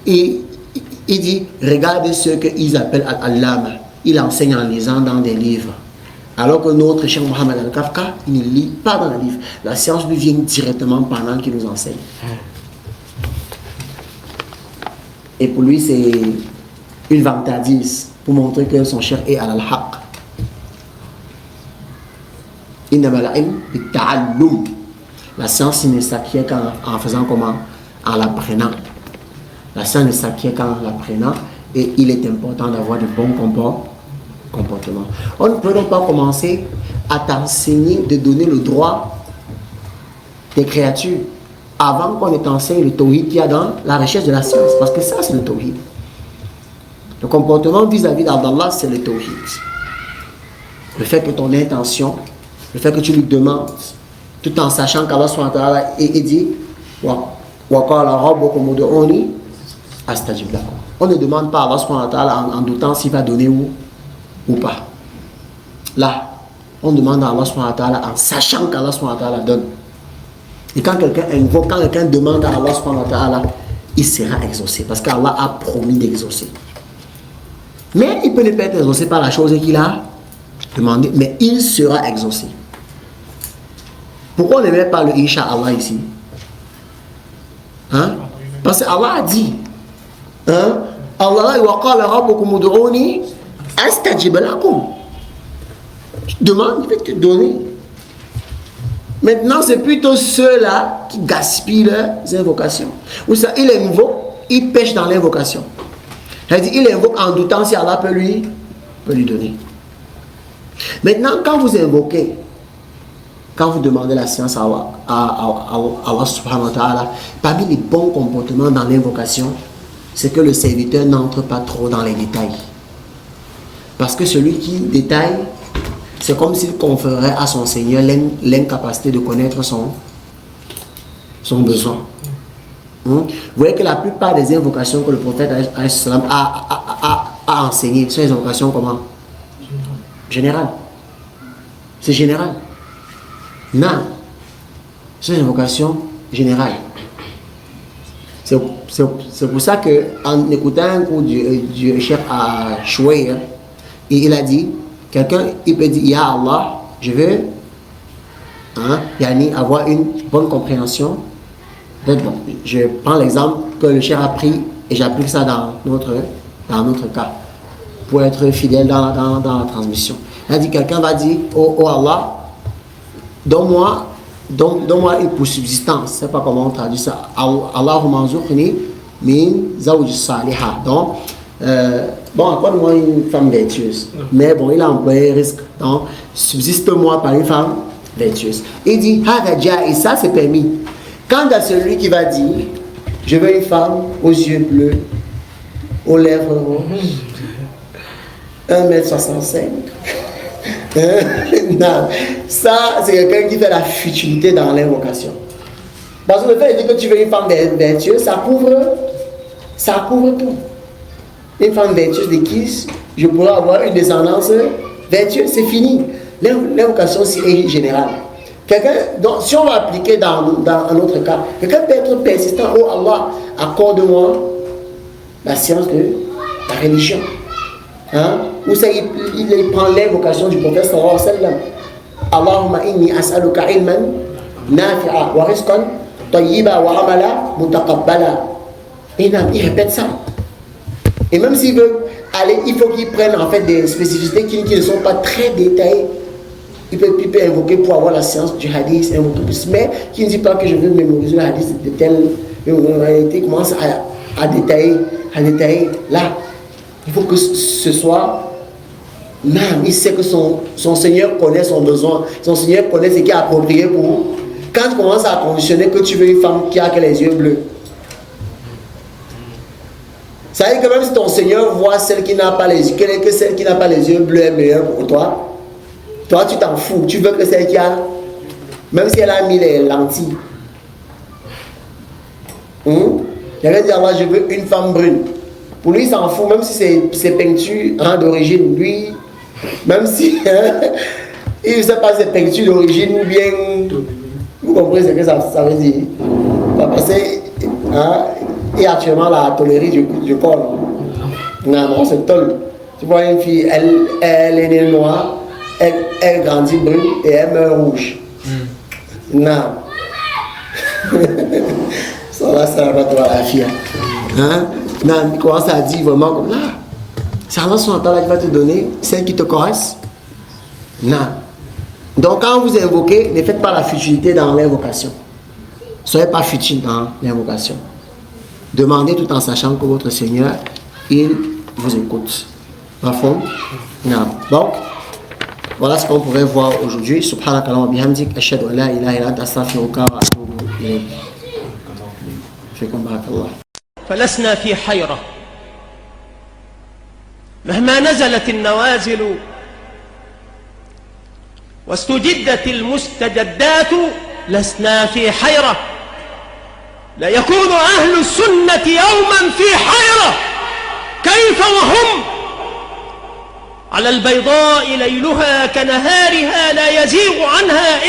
Et il dit, regardez ce qu'ils appellent Al-Allama. Il enseigne en lisant dans des livres. Alors que notre Cheikh Mohammed Al-Kafka, il ne lit pas dans les livres. La science lui vient directement pendant qu'il nous enseigne. Et pour lui, c'est une vantardise pour montrer que son cheikh est al-haq. La science ne s'acquiert qu'en faisant comment? En l'apprenant. La science ne s'acquiert qu'en l'apprenant, et il est important d'avoir de bons comportements. On ne peut donc pas commencer à t'enseigner de donner le droit des créatures avant qu'on ne t'enseigne le tawhid qu'il y a dans la recherche de la science, parce que ça c'est le tawhid. Le comportement vis-à-vis d'Allah, c'est le tawhid. Le fait que ton intention, le fait que tu lui demandes, tout en sachant qu'Allah subhanahu wa ta'ala dit on ne demande pas à Allah subhanahu wa ta'ala en doutant s'il va donner ou pas. Là, on demande à Allah subhanahu wa ta'ala en sachant qu'Allah subhanahu wa ta'ala donne. Et quand quelqu'un invoque, quand quelqu'un demande à Allah subhanahu wa ta'ala, il sera exaucé, parce qu'Allah a promis d'exaucer. Mais il peut ne pas être exaucé par la chose qu'il a demandé, mais il sera exaucé. Pourquoi on ne met pas le Inch'Allah ici? Hein? Parce que Allah a dit, hein? Allah wa qala rabbukum ud'uni astajib lakum. Tu demandes, il va te donner. Maintenant, c'est plutôt ceux-là qui gaspillent leurs invocations. Ou ça, il invoque, il pêche dans l'invocation. C'est-à-dire, il invoque en doutant si Allah peut lui donner. Maintenant, quand vous invoquez, quand vous demandez la science à Allah subhanahu wa ta'ala, parmi les bons comportements dans l'invocation, c'est que le serviteur n'entre pas trop dans les détails. Parce que celui qui détaille, c'est comme s'il conférait à son Seigneur l'incapacité de connaître son besoin. Vous voyez que la plupart des invocations que le prophète a enseignées sont des invocations comment? Générales. C'est général. Non. C'est une invocation générale. C'est pour ça qu'en écoutant un cours du chef à Chouaïr, il a dit, quelqu'un il peut dire, Ya Allah, je veux avoir une bonne compréhension. Bon, je prends l'exemple que le chef a pris et j'applique ça dans notre cas. pour être fidèle dans la transmission. C'est-à-dire, quelqu'un va dire, oh Allah, donne-moi une pour subsistance. Je ne sais pas comment on traduit ça. Allahumma anzurni min zawj salihah. Donc, bon, accorde-moi une femme vertueuse. Mais bon, il a employé risque. Donc, subsiste-moi par une femme vertueuse. Il dit, et ça c'est permis. Quant à celui qui va dire, je veux une femme aux yeux bleus, aux lèvres rouges, 1m65. Non, ça c'est quelqu'un qui fait la futilité dans l'invocation. Parce que le fait de dire que tu veux une femme vertueuse, ça couvre tout. Une femme vertueuse de qui je pourrais avoir une descendance vertueuse, c'est fini. L'invocation est générale. Donc, si on va appliquer dans un autre cas, quelqu'un peut être persistant, oh Allah, accorde-moi la science de la religion. Hein? Ou ça, il prend l'invocation du prophète sallallahu alayhi wa sallam. Allahumma inni as'aluka ilman nafi'a wa rizqan tayyiba wa amala mutaqabbala. Et il répète ça. Et même s'il veut aller, il faut qu'il prenne en fait des spécificités qui ne sont pas très détaillées. Il peut invoquer pour avoir la science du hadith, mais qui ne dit pas que je veux mémoriser le hadith de telle réalité. Il commence à détailler. Là, il faut que ce soit. Non, il sait que son Seigneur connaît son besoin. Son Seigneur connaît ce qui est approprié pour. Quand tu commences à conditionner que tu veux une femme qui a que les yeux bleus, ça veut dire que même si ton Seigneur voit celle qui n'a pas les yeux, que celle qui n'a pas les yeux bleus est meilleure pour toi. Toi, tu t'en fous. Tu veux que celle qui a, même si elle a mis les lentilles. Quelqu'un dit, Allah, je veux une femme brune. Pour lui, il s'en fout, même si c'est peinture d'origine. Lui, même si il ne sait pas si c'est peinture d'origine ou bien. Vous comprenez ce que ça veut dire? Parce que, et actuellement, la tolérée du corps. Non, c'est tol. Tu vois une fille, elle est née noire. Elle grandit brune et elle meurt rouge. Non. Ça va, ça va toi la fille. Hein? Non, il commence à dire vraiment comme là. C'est Allah son temps là qui va te donner celle qui te correspond. Non. Donc quand vous invoquez, ne faites pas la futilité dans l'invocation. Soyez pas futile dans l'invocation. Demandez tout en sachant que votre Seigneur, il vous écoute. Parfait? Non. Donc, voilà ce qu'on pourrait voir aujourd'hui. Subhanakallah wa bihamdik, ashhadu an la ilaha illa anta astaghfiruka wa atubu ilayk. Fikum barakallah. فلسنا في حيرة مهما نزلت النوازل واستجدت المستجدات لسنا في حيرة لا يكون أهل السنة يوما في حيرة كيف وهم على البيضاء ليلها كنهارها لا يزيغ عنها